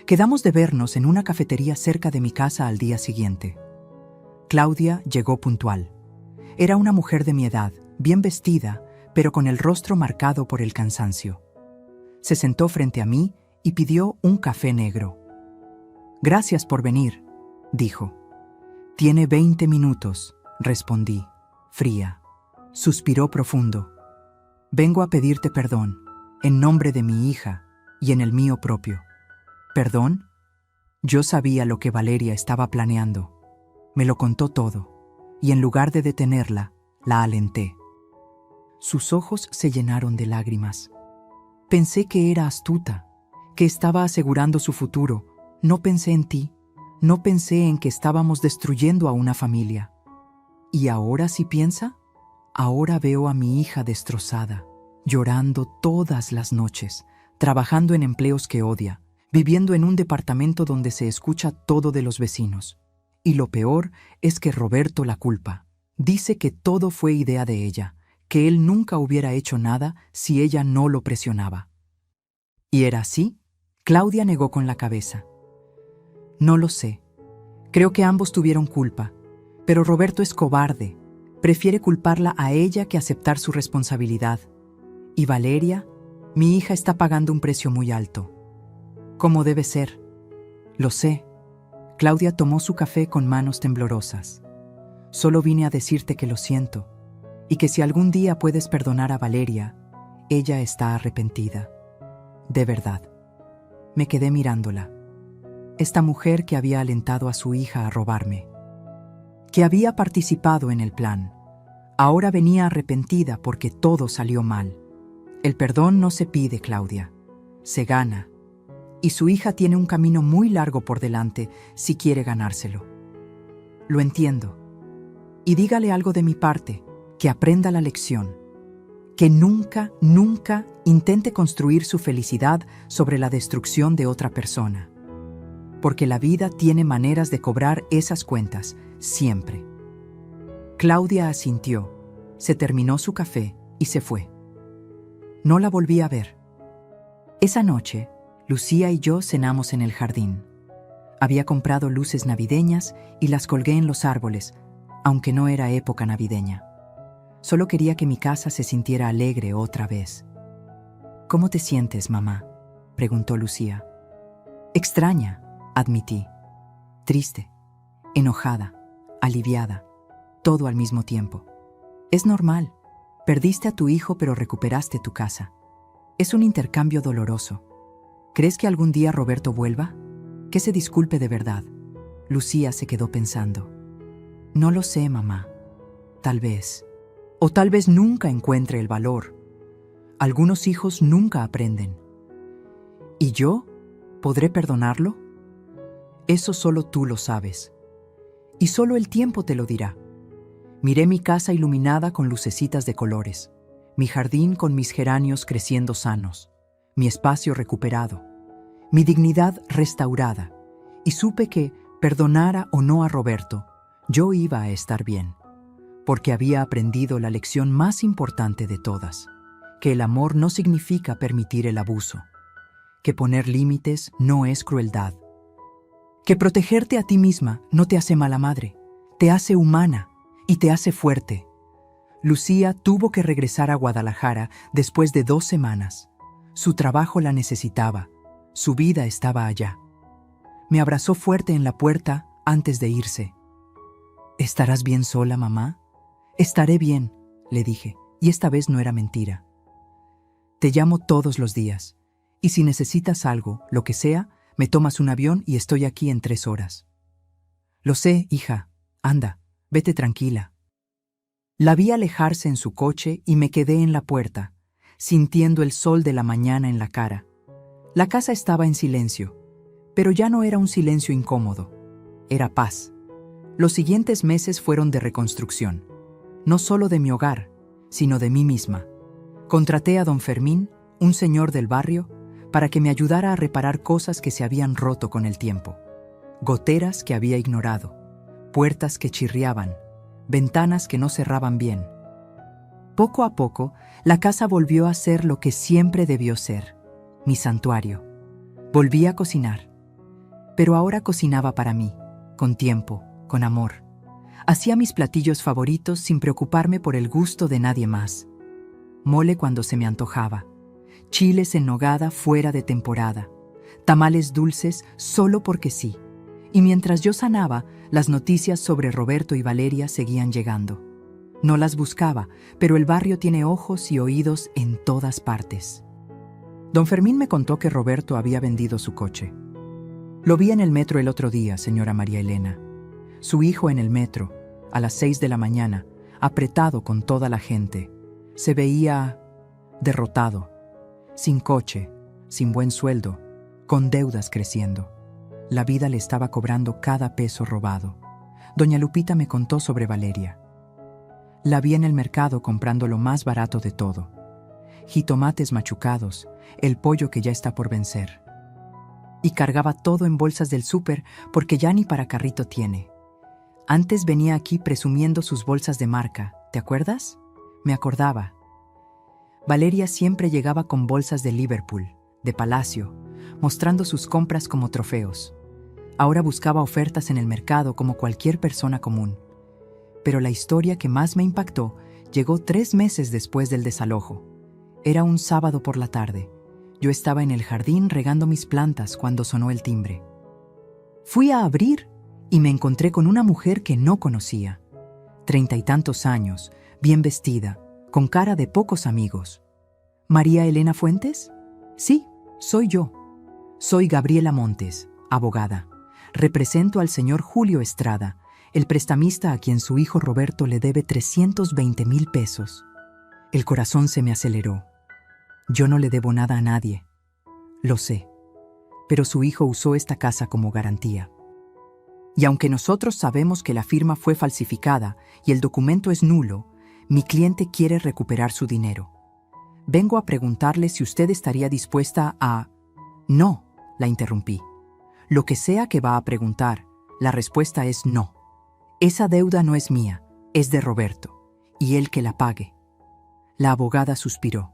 Quedamos de vernos en una cafetería cerca de mi casa al día siguiente. Claudia llegó puntual. Era una mujer de mi edad, bien vestida, pero con el rostro marcado por el cansancio. Se sentó frente a mí y pidió un café negro. «Gracias por venir», dijo. «Tiene 20 minutos», respondí, fría. Suspiró profundo. «Vengo a pedirte perdón, en nombre de mi hija y en el mío propio». «¿Perdón?» Yo sabía lo que Valeria estaba planeando. Me lo contó todo, y en lugar de detenerla, la alenté. Sus ojos se llenaron de lágrimas. Pensé que era astuta, que estaba asegurando su futuro. No pensé en ti, no pensé en que estábamos destruyendo a una familia. ¿Y ahora sí piensa? Ahora veo a mi hija destrozada, llorando todas las noches, trabajando en empleos que odia, viviendo en un departamento donde se escucha todo de los vecinos. Y lo peor es que Roberto la culpa. Dice que todo fue idea de ella, que él nunca hubiera hecho nada si ella no lo presionaba. ¿Y era así? Claudia negó con la cabeza. No lo sé. Creo que ambos tuvieron culpa, pero Roberto es cobarde. Prefiere culparla a ella que aceptar su responsabilidad. Y Valeria, mi hija está pagando un precio muy alto. ¿Cómo debe ser? Lo sé. Claudia tomó su café con manos temblorosas. Solo vine a decirte que lo siento, y que si algún día puedes perdonar a Valeria, ella está arrepentida. De verdad. Me quedé mirándola. Esta mujer que había alentado a su hija a robarme, que había participado en el plan, ahora venía arrepentida porque todo salió mal. El perdón no se pide, Claudia, se gana. Y su hija tiene un camino muy largo por delante si quiere ganárselo. Lo entiendo. Y dígale algo de mi parte, que aprenda la lección. Que nunca, nunca intente construir su felicidad sobre la destrucción de otra persona. Porque la vida tiene maneras de cobrar esas cuentas, siempre. Claudia asintió, se terminó su café y se fue. No la volví a ver. Esa noche, Lucía y yo cenamos en el jardín. Había comprado luces navideñas y las colgué en los árboles, aunque no era época navideña. Solo quería que mi casa se sintiera alegre otra vez. «¿Cómo te sientes, mamá?», preguntó Lucía. «Extraña», admití. «Triste, enojada, aliviada, todo al mismo tiempo. Es normal. Perdiste a tu hijo pero recuperaste tu casa. Es un intercambio doloroso. ¿Crees que algún día Roberto vuelva? Que se disculpe de verdad». Lucía se quedó pensando. «No lo sé, mamá. Tal vez. O tal vez nunca encuentre el valor. Algunos hijos nunca aprenden. ¿Y yo? ¿Podré perdonarlo? Eso solo tú lo sabes. Y solo el tiempo te lo dirá. Miré mi casa iluminada con lucecitas de colores, mi jardín con mis geranios creciendo sanos, mi espacio recuperado, mi dignidad restaurada, y supe que, perdonara o no a Roberto, yo iba a estar bien, porque había aprendido la lección más importante de todas, que el amor no significa permitir el abuso, que poner límites no es crueldad, que protegerte a ti misma no te hace mala madre, te hace humana y te hace fuerte. Lucía tuvo que regresar a Guadalajara después de 2 semanas. Su trabajo la necesitaba, su vida estaba allá. Me abrazó fuerte en la puerta antes de irse. «¿Estarás bien sola, mamá?» «Estaré bien», le dije, y esta vez no era mentira. «Te llamo todos los días, y si necesitas algo, lo que sea, me tomas un avión y estoy aquí en 3 horas». «Lo sé, hija. Anda, vete tranquila». La vi alejarse en su coche y me quedé en la puerta, sintiendo el sol de la mañana en la cara. La casa estaba en silencio, pero ya no era un silencio incómodo, era paz. Los siguientes meses fueron de reconstrucción, no solo de mi hogar, sino de mí misma. Contraté a don Fermín, un señor del barrio, para que me ayudara a reparar cosas que se habían roto con el tiempo, goteras que había ignorado, puertas que chirriaban, ventanas que no cerraban bien. Poco a poco, la casa volvió a ser lo que siempre debió ser, mi santuario. Volví a cocinar, pero ahora cocinaba para mí, con tiempo, con amor. Hacía mis platillos favoritos sin preocuparme por el gusto de nadie más. Mole cuando se me antojaba, chiles en nogada fuera de temporada, tamales dulces solo porque sí. Y mientras yo sanaba, las noticias sobre Roberto y Valeria seguían llegando. No las buscaba, pero el barrio tiene ojos y oídos en todas partes. Don Fermín me contó que Roberto había vendido su coche. Lo vi en el metro el otro día, señora María Elena. Su hijo en el metro, a las 6 de la mañana, apretado con toda la gente. Se veía derrotado, sin coche, sin buen sueldo, con deudas creciendo. La vida le estaba cobrando cada peso robado. Doña Lupita me contó sobre Valeria. La vi en el mercado comprando lo más barato de todo. Jitomates machucados, el pollo que ya está por vencer. Y cargaba todo en bolsas del súper porque ya ni para carrito tiene. Antes venía aquí presumiendo sus bolsas de marca, ¿te acuerdas? Me acordaba. Valeria siempre llegaba con bolsas de Liverpool, de Palacio, mostrando sus compras como trofeos. Ahora buscaba ofertas en el mercado como cualquier persona común. Pero la historia que más me impactó llegó 3 meses después del desalojo. Era un sábado por la tarde. Yo estaba en el jardín regando mis plantas cuando sonó el timbre. Fui a abrir y me encontré con una mujer que no conocía. 30 y tantos años, bien vestida, con cara de pocos amigos. ¿María Elena Fuentes? Sí, soy yo. Soy Gabriela Montes, abogada. Represento al señor Julio Estrada, el prestamista a quien su hijo Roberto le debe 320,000 pesos. El corazón se me aceleró. Yo no le debo nada a nadie. Lo sé. Pero su hijo usó esta casa como garantía. Y aunque nosotros sabemos que la firma fue falsificada y el documento es nulo, mi cliente quiere recuperar su dinero. Vengo a preguntarle si usted estaría dispuesta a... No, la interrumpí. Lo que sea que va a preguntar, la respuesta es no. Esa deuda no es mía, es de Roberto, y él que la pague. La abogada suspiró.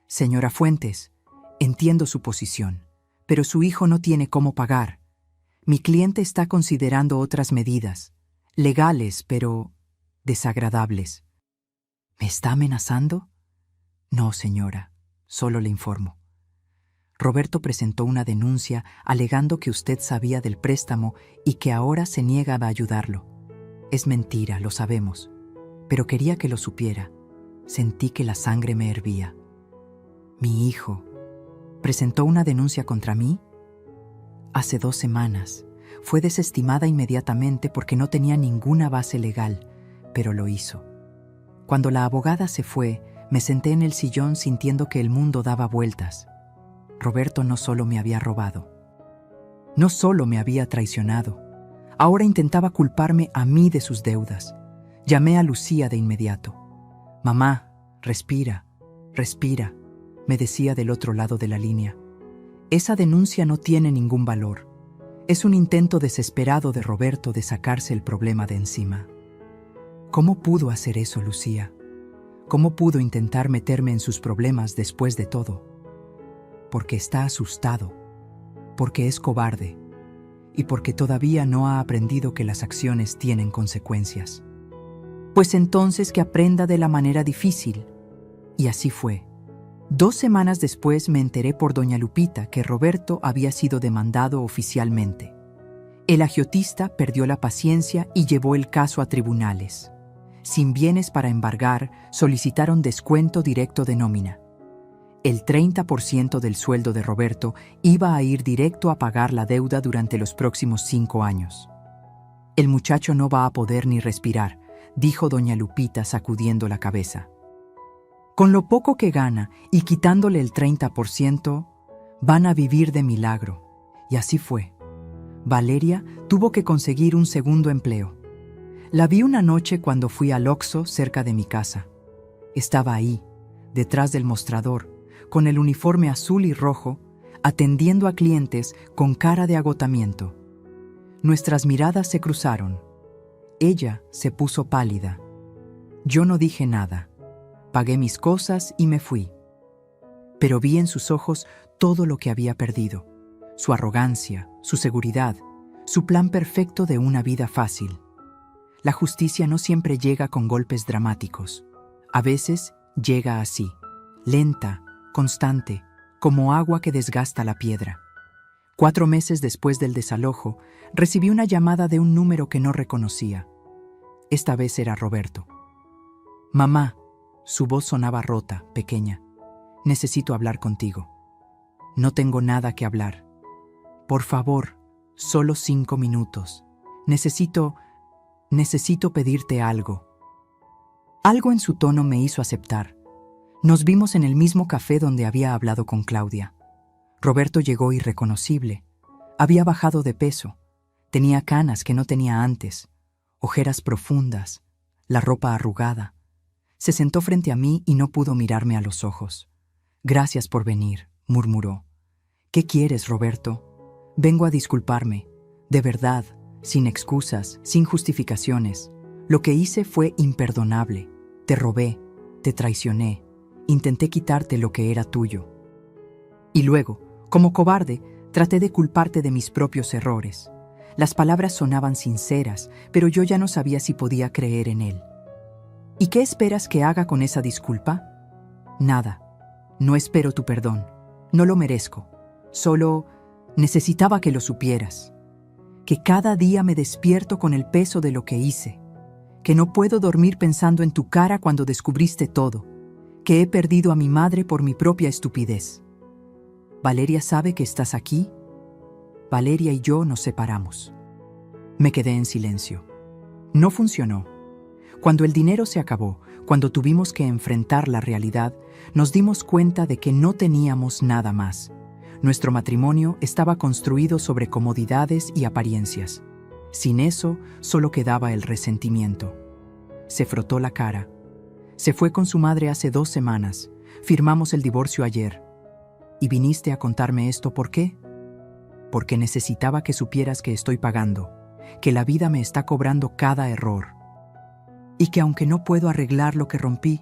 Señora Fuentes, entiendo su posición, pero su hijo no tiene cómo pagar. Mi cliente está considerando otras medidas, legales, pero desagradables. ¿Me está amenazando? No, señora, solo le informo. Roberto presentó una denuncia alegando que usted sabía del préstamo y que ahora se niega a ayudarlo. Es mentira, lo sabemos, pero quería que lo supiera. Sentí que la sangre me hervía. Mi hijo presentó una denuncia contra mí. Hace 2 semanas. Fue desestimada inmediatamente porque no tenía ninguna base legal, pero lo hizo. Cuando la abogada se fue, me senté en el sillón sintiendo que el mundo daba vueltas. Roberto no solo me había robado, no solo me había traicionado, ahora intentaba culparme a mí de sus deudas. Llamé a Lucía de inmediato. Mamá, respira, respira, me decía del otro lado de la línea. Esa denuncia no tiene ningún valor. Es un intento desesperado de Roberto de sacarse el problema de encima. ¿Cómo pudo hacer eso, Lucía? ¿Cómo pudo intentar meterme en sus problemas después de todo? Porque está asustado, porque es cobarde y porque todavía no ha aprendido que las acciones tienen consecuencias. Pues entonces que aprenda de la manera difícil. Y así fue. 2 semanas después me enteré por doña Lupita que Roberto había sido demandado oficialmente. El agiotista perdió la paciencia y llevó el caso a tribunales. Sin bienes para embargar, solicitaron descuento directo de nómina. El 30% del sueldo de Roberto iba a ir directo a pagar la deuda durante los próximos 5 años. El muchacho no va a poder ni respirar, dijo doña Lupita sacudiendo la cabeza. Con lo poco que gana y quitándole el 30%, van a vivir de milagro. Y así fue. Valeria tuvo que conseguir un segundo empleo. La vi una noche cuando fui al Oxxo cerca de mi casa. Estaba ahí, detrás del mostrador, con el uniforme azul y rojo, atendiendo a clientes con cara de agotamiento. Nuestras miradas se cruzaron. Ella se puso pálida. Yo no dije nada. Pagué mis cosas y me fui. Pero vi en sus ojos todo lo que había perdido. Su arrogancia, su seguridad, su plan perfecto de una vida fácil. La justicia no siempre llega con golpes dramáticos. A veces llega así, lenta, constante, como agua que desgasta la piedra. 4 meses después del desalojo, recibí una llamada de un número que no reconocía. Esta vez era Roberto. «Mamá», su voz sonaba rota, pequeña. «Necesito hablar contigo». «No tengo nada que hablar. Por favor, solo 5 minutos. Necesito pedirte algo». Algo en su tono me hizo aceptar. Nos vimos en el mismo café donde había hablado con Claudia. Roberto llegó irreconocible. Había bajado de peso. Tenía canas que no tenía antes, ojeras profundas, la ropa arrugada. Se sentó frente a mí y no pudo mirarme a los ojos. «Gracias por venir», murmuró. «¿Qué quieres, Roberto? Vengo a disculparme. De verdad, sin excusas, sin justificaciones. Lo que hice fue imperdonable. Te robé, te traicioné, intenté quitarte lo que era tuyo. Y luego, como cobarde, traté de culparte de mis propios errores. Las palabras sonaban sinceras, pero yo ya no sabía si podía creer en él. ¿Y qué esperas que haga con esa disculpa? Nada. No espero tu perdón. No lo merezco. Solo necesitaba que lo supieras. Que cada día me despierto con el peso de lo que hice. Que no puedo dormir pensando en tu cara cuando descubriste todo. Que he perdido a mi madre por mi propia estupidez. ¿Valeria sabe que estás aquí?» Valeria y yo nos separamos. Me quedé en silencio. No funcionó. Cuando el dinero se acabó, cuando tuvimos que enfrentar la realidad, nos dimos cuenta de que no teníamos nada más. Nuestro matrimonio estaba construido sobre comodidades y apariencias. Sin eso, solo quedaba el resentimiento. Se frotó la cara. Se fue con su madre hace 2 semanas. Firmamos el divorcio ayer. ¿Y viniste a contarme esto por qué? Porque necesitaba que supieras que estoy pagando, que la vida me está cobrando cada error. Y que aunque no puedo arreglar lo que rompí,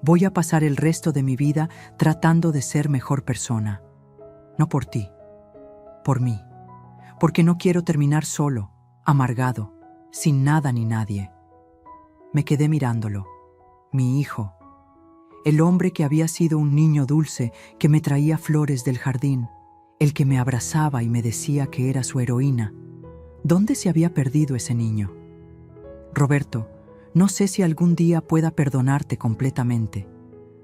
voy a pasar el resto de mi vida tratando de ser mejor persona. No por ti, por mí. Porque no quiero terminar solo, amargado, sin nada ni nadie. Me quedé mirándolo. Mi hijo. El hombre que había sido un niño dulce que me traía flores del jardín. El que me abrazaba y me decía que era su heroína. ¿Dónde se había perdido ese niño? Roberto, no sé si algún día pueda perdonarte completamente.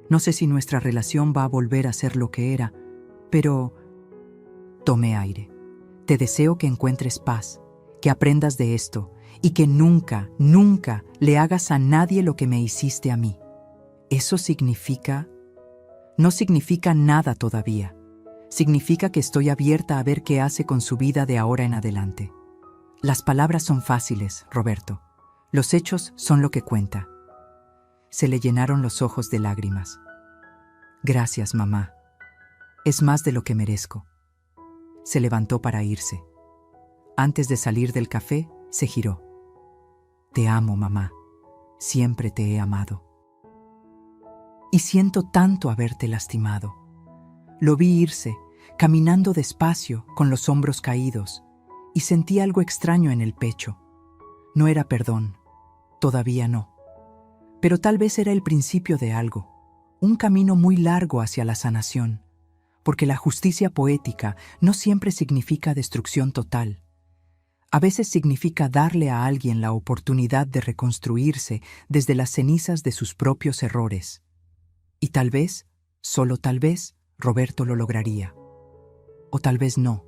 No sé si nuestra relación va a volver a ser lo que era, pero... Tomé aire. Te deseo que encuentres paz, que aprendas de esto y que nunca, nunca le hagas a nadie lo que me hiciste a mí. ¿Eso significa? No significa nada todavía. Significa que estoy abierta a ver qué hace con su vida de ahora en adelante. Las palabras son fáciles, Roberto. Los hechos son lo que cuenta. Se le llenaron los ojos de lágrimas. Gracias, mamá. Es más de lo que merezco. Se levantó para irse. Antes de salir del café, se giró. Te amo, mamá. Siempre te he amado. Y siento tanto haberte lastimado. Lo vi irse, caminando despacio, con los hombros caídos, y sentí algo extraño en el pecho. No era perdón, todavía no. Pero tal vez era el principio de algo, un camino muy largo hacia la sanación, porque la justicia poética no siempre significa destrucción total. A veces significa darle a alguien la oportunidad de reconstruirse desde las cenizas de sus propios errores. Y tal vez, solo tal vez, Roberto lo lograría. O tal vez no.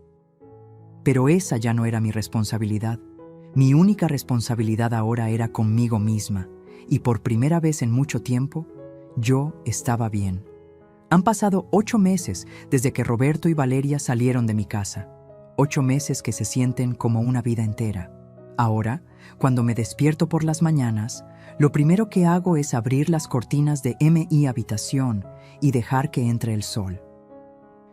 Pero esa ya no era mi responsabilidad. Mi única responsabilidad ahora era conmigo misma, y por primera vez en mucho tiempo, yo estaba bien. Han pasado 8 meses desde que Roberto y Valeria salieron de mi casa. 8 meses que se sienten como una vida entera. Ahora, cuando me despierto por las mañanas, lo primero que hago es abrir las cortinas de mi habitación y dejar que entre el sol.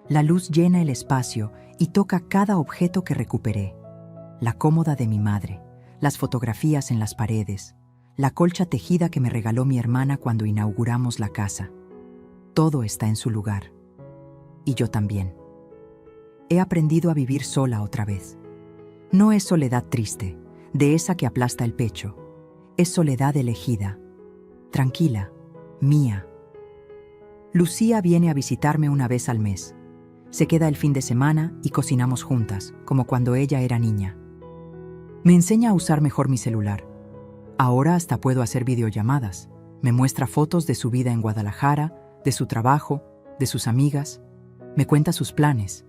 La luz llena el espacio y toca cada objeto que recuperé. La cómoda de mi madre, las fotografías en las paredes, la colcha tejida que me regaló mi hermana cuando inauguramos la casa. Todo está en su lugar. Y yo también. He aprendido a vivir sola otra vez. No es soledad triste, de esa que aplasta el pecho. Es soledad elegida, tranquila, mía. Lucía viene a visitarme una vez al mes. Se queda el fin de semana y cocinamos juntas, como cuando ella era niña. Me enseña a usar mejor mi celular. Ahora hasta puedo hacer videollamadas. Me muestra fotos de su vida en Guadalajara, de su trabajo, de sus amigas. Me cuenta sus planes.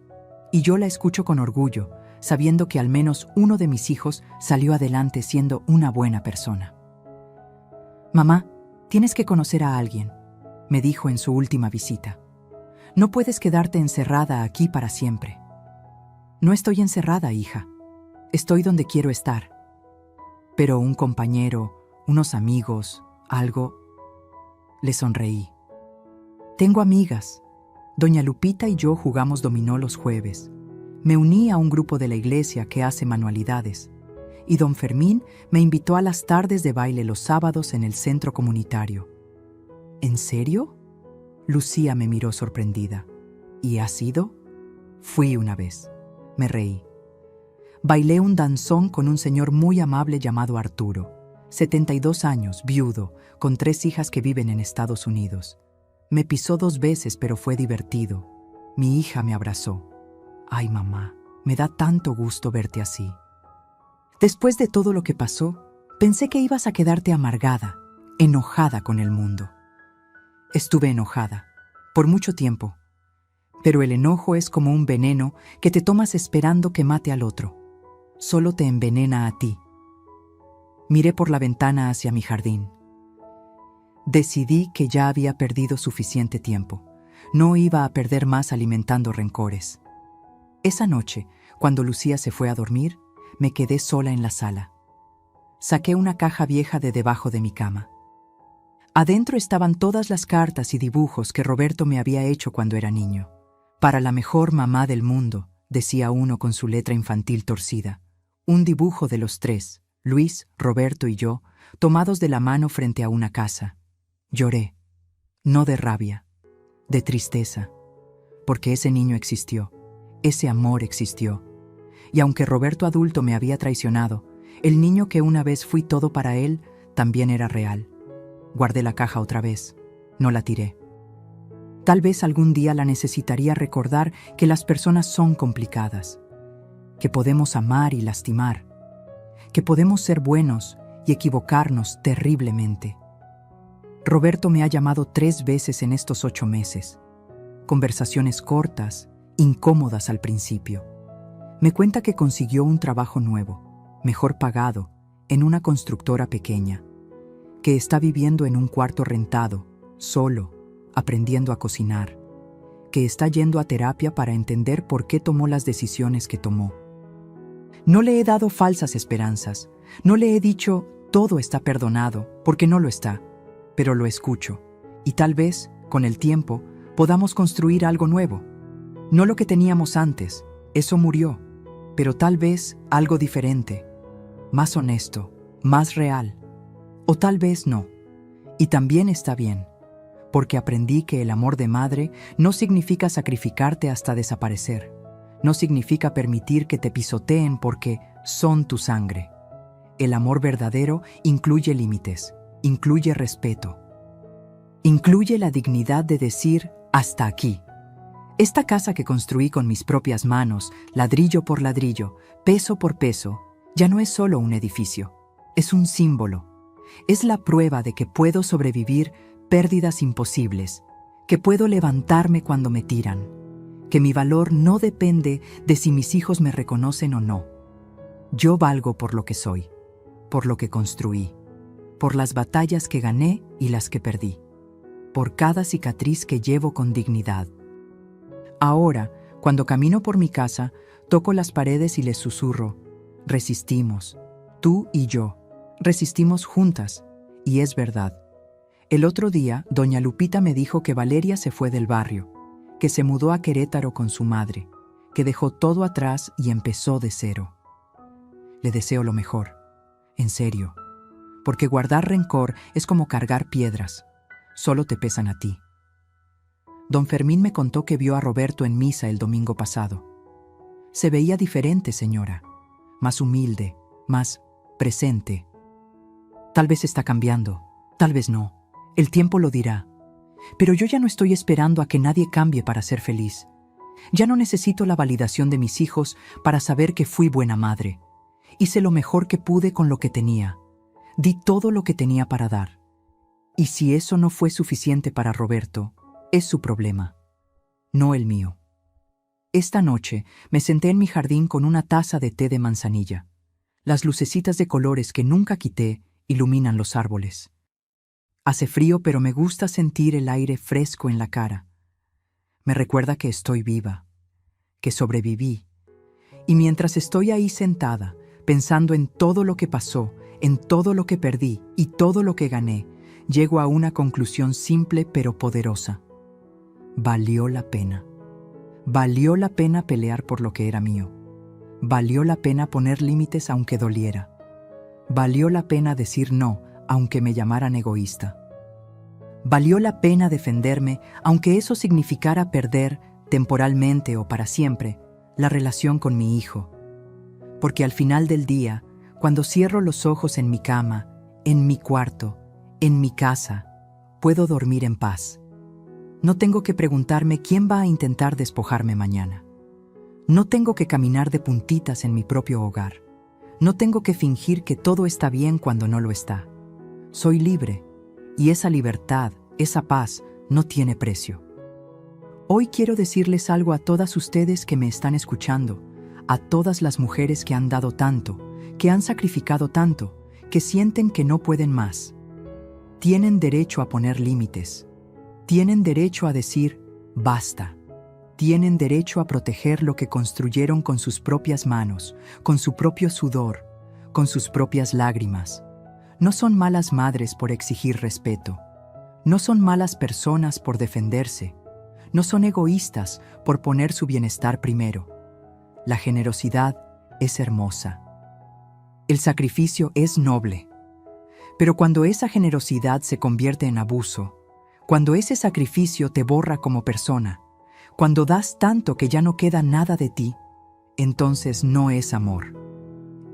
Y yo la escucho con orgullo, sabiendo que al menos uno de mis hijos salió adelante siendo una buena persona. «Mamá, tienes que conocer a alguien», me dijo en su última visita. «No puedes quedarte encerrada aquí para siempre». «No estoy encerrada, hija. Estoy donde quiero estar. Pero un compañero, unos amigos, algo...». Le sonreí. «Tengo amigas. Doña Lupita y yo jugamos dominó los jueves. Me uní a un grupo de la iglesia que hace manualidades. Y don Fermín me invitó a las tardes de baile los sábados en el centro comunitario». «¿En serio?». Lucía me miró sorprendida. «¿Y has ido?». «Fui una vez». Me reí. Bailé un danzón con un señor muy amable llamado Arturo, 72 años, viudo, con 3 hijas que viven en Estados Unidos. Me pisó 2 veces, pero fue divertido. Mi hija me abrazó. «Ay, mamá, me da tanto gusto verte así». Después de todo lo que pasó, pensé que ibas a quedarte amargada, enojada con el mundo. Estuve enojada, por mucho tiempo. Pero el enojo es como un veneno que te tomas esperando que mate al otro. Solo te envenena a ti. Miré por la ventana hacia mi jardín. Decidí que ya había perdido suficiente tiempo. No iba a perder más alimentando rencores. Esa noche, cuando Lucía se fue a dormir, me quedé sola en la sala. Saqué una caja vieja de debajo de mi cama. Adentro estaban todas las cartas y dibujos que Roberto me había hecho cuando era niño. «Para la mejor mamá del mundo», decía uno con su letra infantil torcida. Un dibujo de los 3, Luis, Roberto y yo, tomados de la mano frente a una casa. Lloré, no de rabia, de tristeza, porque ese niño existió, ese amor existió. Y aunque Roberto adulto me había traicionado, el niño que una vez fui todo para él también era real. Guardé la caja otra vez, no la tiré. Tal vez algún día la necesitaría recordar que las personas son complicadas, que podemos amar y lastimar, que podemos ser buenos y equivocarnos terriblemente. Roberto me ha llamado 3 veces en estos 8 meses. Conversaciones cortas, incómodas al principio. Me cuenta que consiguió un trabajo nuevo, mejor pagado, en una constructora pequeña, que está viviendo en un cuarto rentado, solo, aprendiendo a cocinar, que está yendo a terapia para entender por qué tomó las decisiones que tomó. No le he dado falsas esperanzas, no le he dicho todo está perdonado, porque no lo está, pero lo escucho, y tal vez, con el tiempo, podamos construir algo nuevo. No lo que teníamos antes, eso murió, pero tal vez algo diferente, más honesto, más real, o tal vez no. Y también está bien, porque aprendí que el amor de madre no significa sacrificarte hasta desaparecer. No significa permitir que te pisoteen porque son tu sangre. El amor verdadero incluye límites, incluye respeto. Incluye la dignidad de decir hasta aquí. Esta casa que construí con mis propias manos, ladrillo por ladrillo, peso por peso, ya no es solo un edificio, es un símbolo. Es la prueba de que puedo sobrevivir pérdidas imposibles, que puedo levantarme cuando me tiran, que mi valor no depende de si mis hijos me reconocen o no. Yo valgo por lo que soy, por lo que construí, por las batallas que gané y las que perdí, por cada cicatriz que llevo con dignidad. Ahora, cuando camino por mi casa, toco las paredes y les susurro, resistimos, tú y yo, resistimos juntas, y es verdad. El otro día, doña Lupita me dijo que Valeria se fue del barrio, que se mudó a Querétaro con su madre, que dejó todo atrás y empezó de cero. Le deseo lo mejor. En serio. Porque guardar rencor es como cargar piedras. Solo te pesan a ti. Don Fermín me contó que vio a Roberto en misa el domingo pasado. Se veía diferente, señora. Más humilde, más presente. Tal vez está cambiando, tal vez no. El tiempo lo dirá. Pero yo ya no estoy esperando a que nadie cambie para ser feliz. Ya no necesito la validación de mis hijos para saber que fui buena madre. Hice lo mejor que pude con lo que tenía. Di todo lo que tenía para dar. Y si eso no fue suficiente para Roberto, es su problema, no el mío. Esta noche me senté en mi jardín con una taza de té de manzanilla. Las lucecitas de colores que nunca quité iluminan los árboles. Hace frío, pero me gusta sentir el aire fresco en la cara. Me recuerda que estoy viva, que sobreviví. Y mientras estoy ahí sentada, pensando en todo lo que pasó, en todo lo que perdí y todo lo que gané, llego a una conclusión simple pero poderosa. Valió la pena. Valió la pena pelear por lo que era mío. Valió la pena poner límites aunque doliera. Valió la pena decir no, aunque me llamaran egoísta. Valió la pena defenderme, aunque eso significara perder, temporalmente o para siempre, la relación con mi hijo. Porque al final del día, cuando cierro los ojos en mi cama, en mi cuarto, en mi casa, puedo dormir en paz. No tengo que preguntarme quién va a intentar despojarme mañana. No tengo que caminar de puntitas en mi propio hogar. No tengo que fingir que todo está bien cuando no lo está. Soy libre, y esa libertad, esa paz, no tiene precio. Hoy quiero decirles algo a todas ustedes que me están escuchando, a todas las mujeres que han dado tanto, que han sacrificado tanto, que sienten que no pueden más. Tienen derecho a poner límites. Tienen derecho a decir, basta. Tienen derecho a proteger lo que construyeron con sus propias manos, con su propio sudor, con sus propias lágrimas. No son malas madres por exigir respeto. No son malas personas por defenderse. No son egoístas por poner su bienestar primero. La generosidad es hermosa. El sacrificio es noble. Pero cuando esa generosidad se convierte en abuso, cuando ese sacrificio te borra como persona, cuando das tanto que ya no queda nada de ti, entonces no es amor.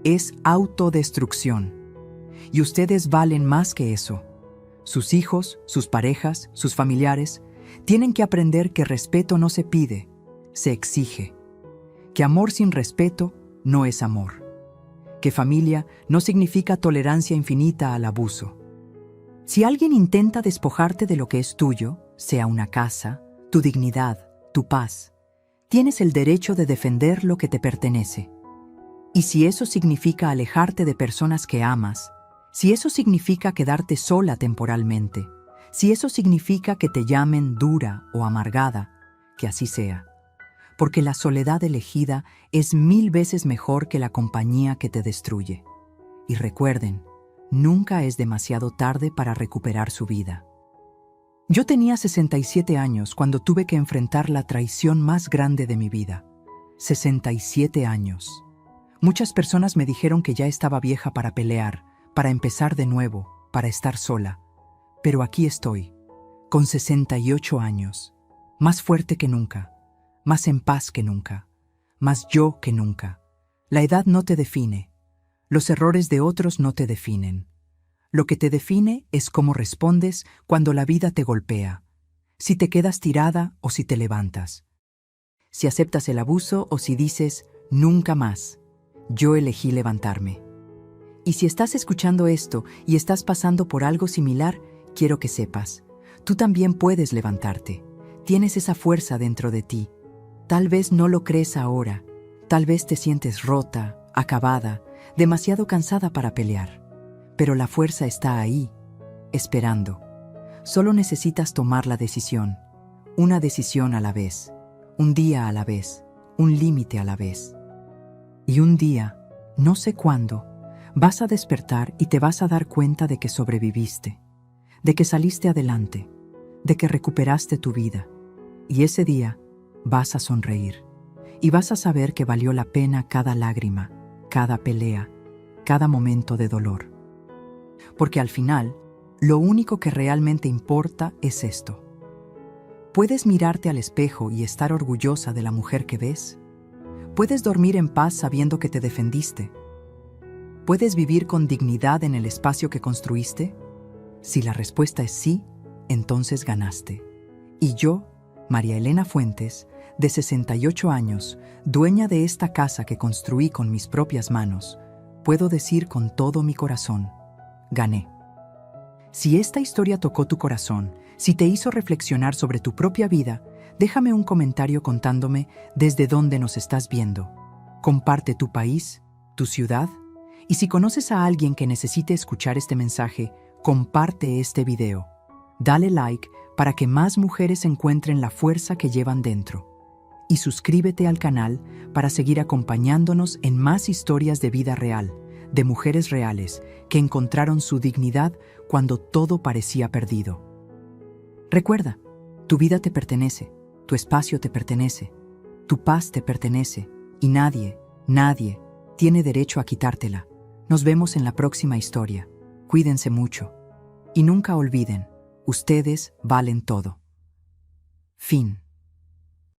Es autodestrucción. Y ustedes valen más que eso. Sus hijos, sus parejas, sus familiares, tienen que aprender que respeto no se pide, se exige. Que amor sin respeto no es amor. Que familia no significa tolerancia infinita al abuso. Si alguien intenta despojarte de lo que es tuyo, sea una casa, tu dignidad, tu paz, tienes el derecho de defender lo que te pertenece. Y si eso significa alejarte de personas que amas, si eso significa quedarte sola temporalmente, si eso significa que te llamen dura o amargada, que así sea. Porque la soledad elegida es 1000 veces mejor que la compañía que te destruye. Y recuerden, nunca es demasiado tarde para recuperar su vida. Yo tenía 67 años cuando tuve que enfrentar la traición más grande de mi vida. 67 años. Muchas personas me dijeron que ya estaba vieja para pelear, para empezar de nuevo, para estar sola. Pero aquí estoy, con 68 años, más fuerte que nunca, más en paz que nunca, más yo que nunca. La edad no te define. Los errores de otros no te definen. Lo que te define es cómo respondes cuando la vida te golpea, si te quedas tirada o si te levantas, si aceptas el abuso o si dices, nunca más, yo elegí levantarme. Y si estás escuchando esto y estás pasando por algo similar, quiero que sepas, tú también puedes levantarte. Tienes esa fuerza dentro de ti. Tal vez no lo crees ahora, tal vez te sientes rota, acabada, demasiado cansada para pelear. Pero la fuerza está ahí, esperando. Solo necesitas tomar la decisión, una decisión a la vez, un día a la vez, un límite a la vez. Y un día, no sé cuándo, vas a despertar y te vas a dar cuenta de que sobreviviste, de que saliste adelante, de que recuperaste tu vida. Y ese día vas a sonreír y vas a saber que valió la pena cada lágrima, cada pelea, cada momento de dolor. Porque al final, lo único que realmente importa es esto. ¿Puedes mirarte al espejo y estar orgullosa de la mujer que ves? ¿Puedes dormir en paz sabiendo que te defendiste? ¿Puedes vivir con dignidad en el espacio que construiste? Si la respuesta es sí, entonces ganaste. Y yo, María Elena Fuentes, de 68 años, dueña de esta casa que construí con mis propias manos, puedo decir con todo mi corazón, gané. Si esta historia tocó tu corazón, si te hizo reflexionar sobre tu propia vida, déjame un comentario contándome desde dónde nos estás viendo. Comparte tu país, tu ciudad, y si conoces a alguien que necesite escuchar este mensaje, comparte este video. Dale like para que más mujeres encuentren la fuerza que llevan dentro. Y suscríbete al canal para seguir acompañándonos en más historias de vida real, de mujeres reales que encontraron su dignidad cuando todo parecía perdido. Recuerda, tu vida te pertenece, tu espacio te pertenece, tu paz te pertenece y nadie tiene derecho a quitártela. Nos vemos en la próxima historia. Cuídense mucho. Y nunca olviden, ustedes valen todo. Fin.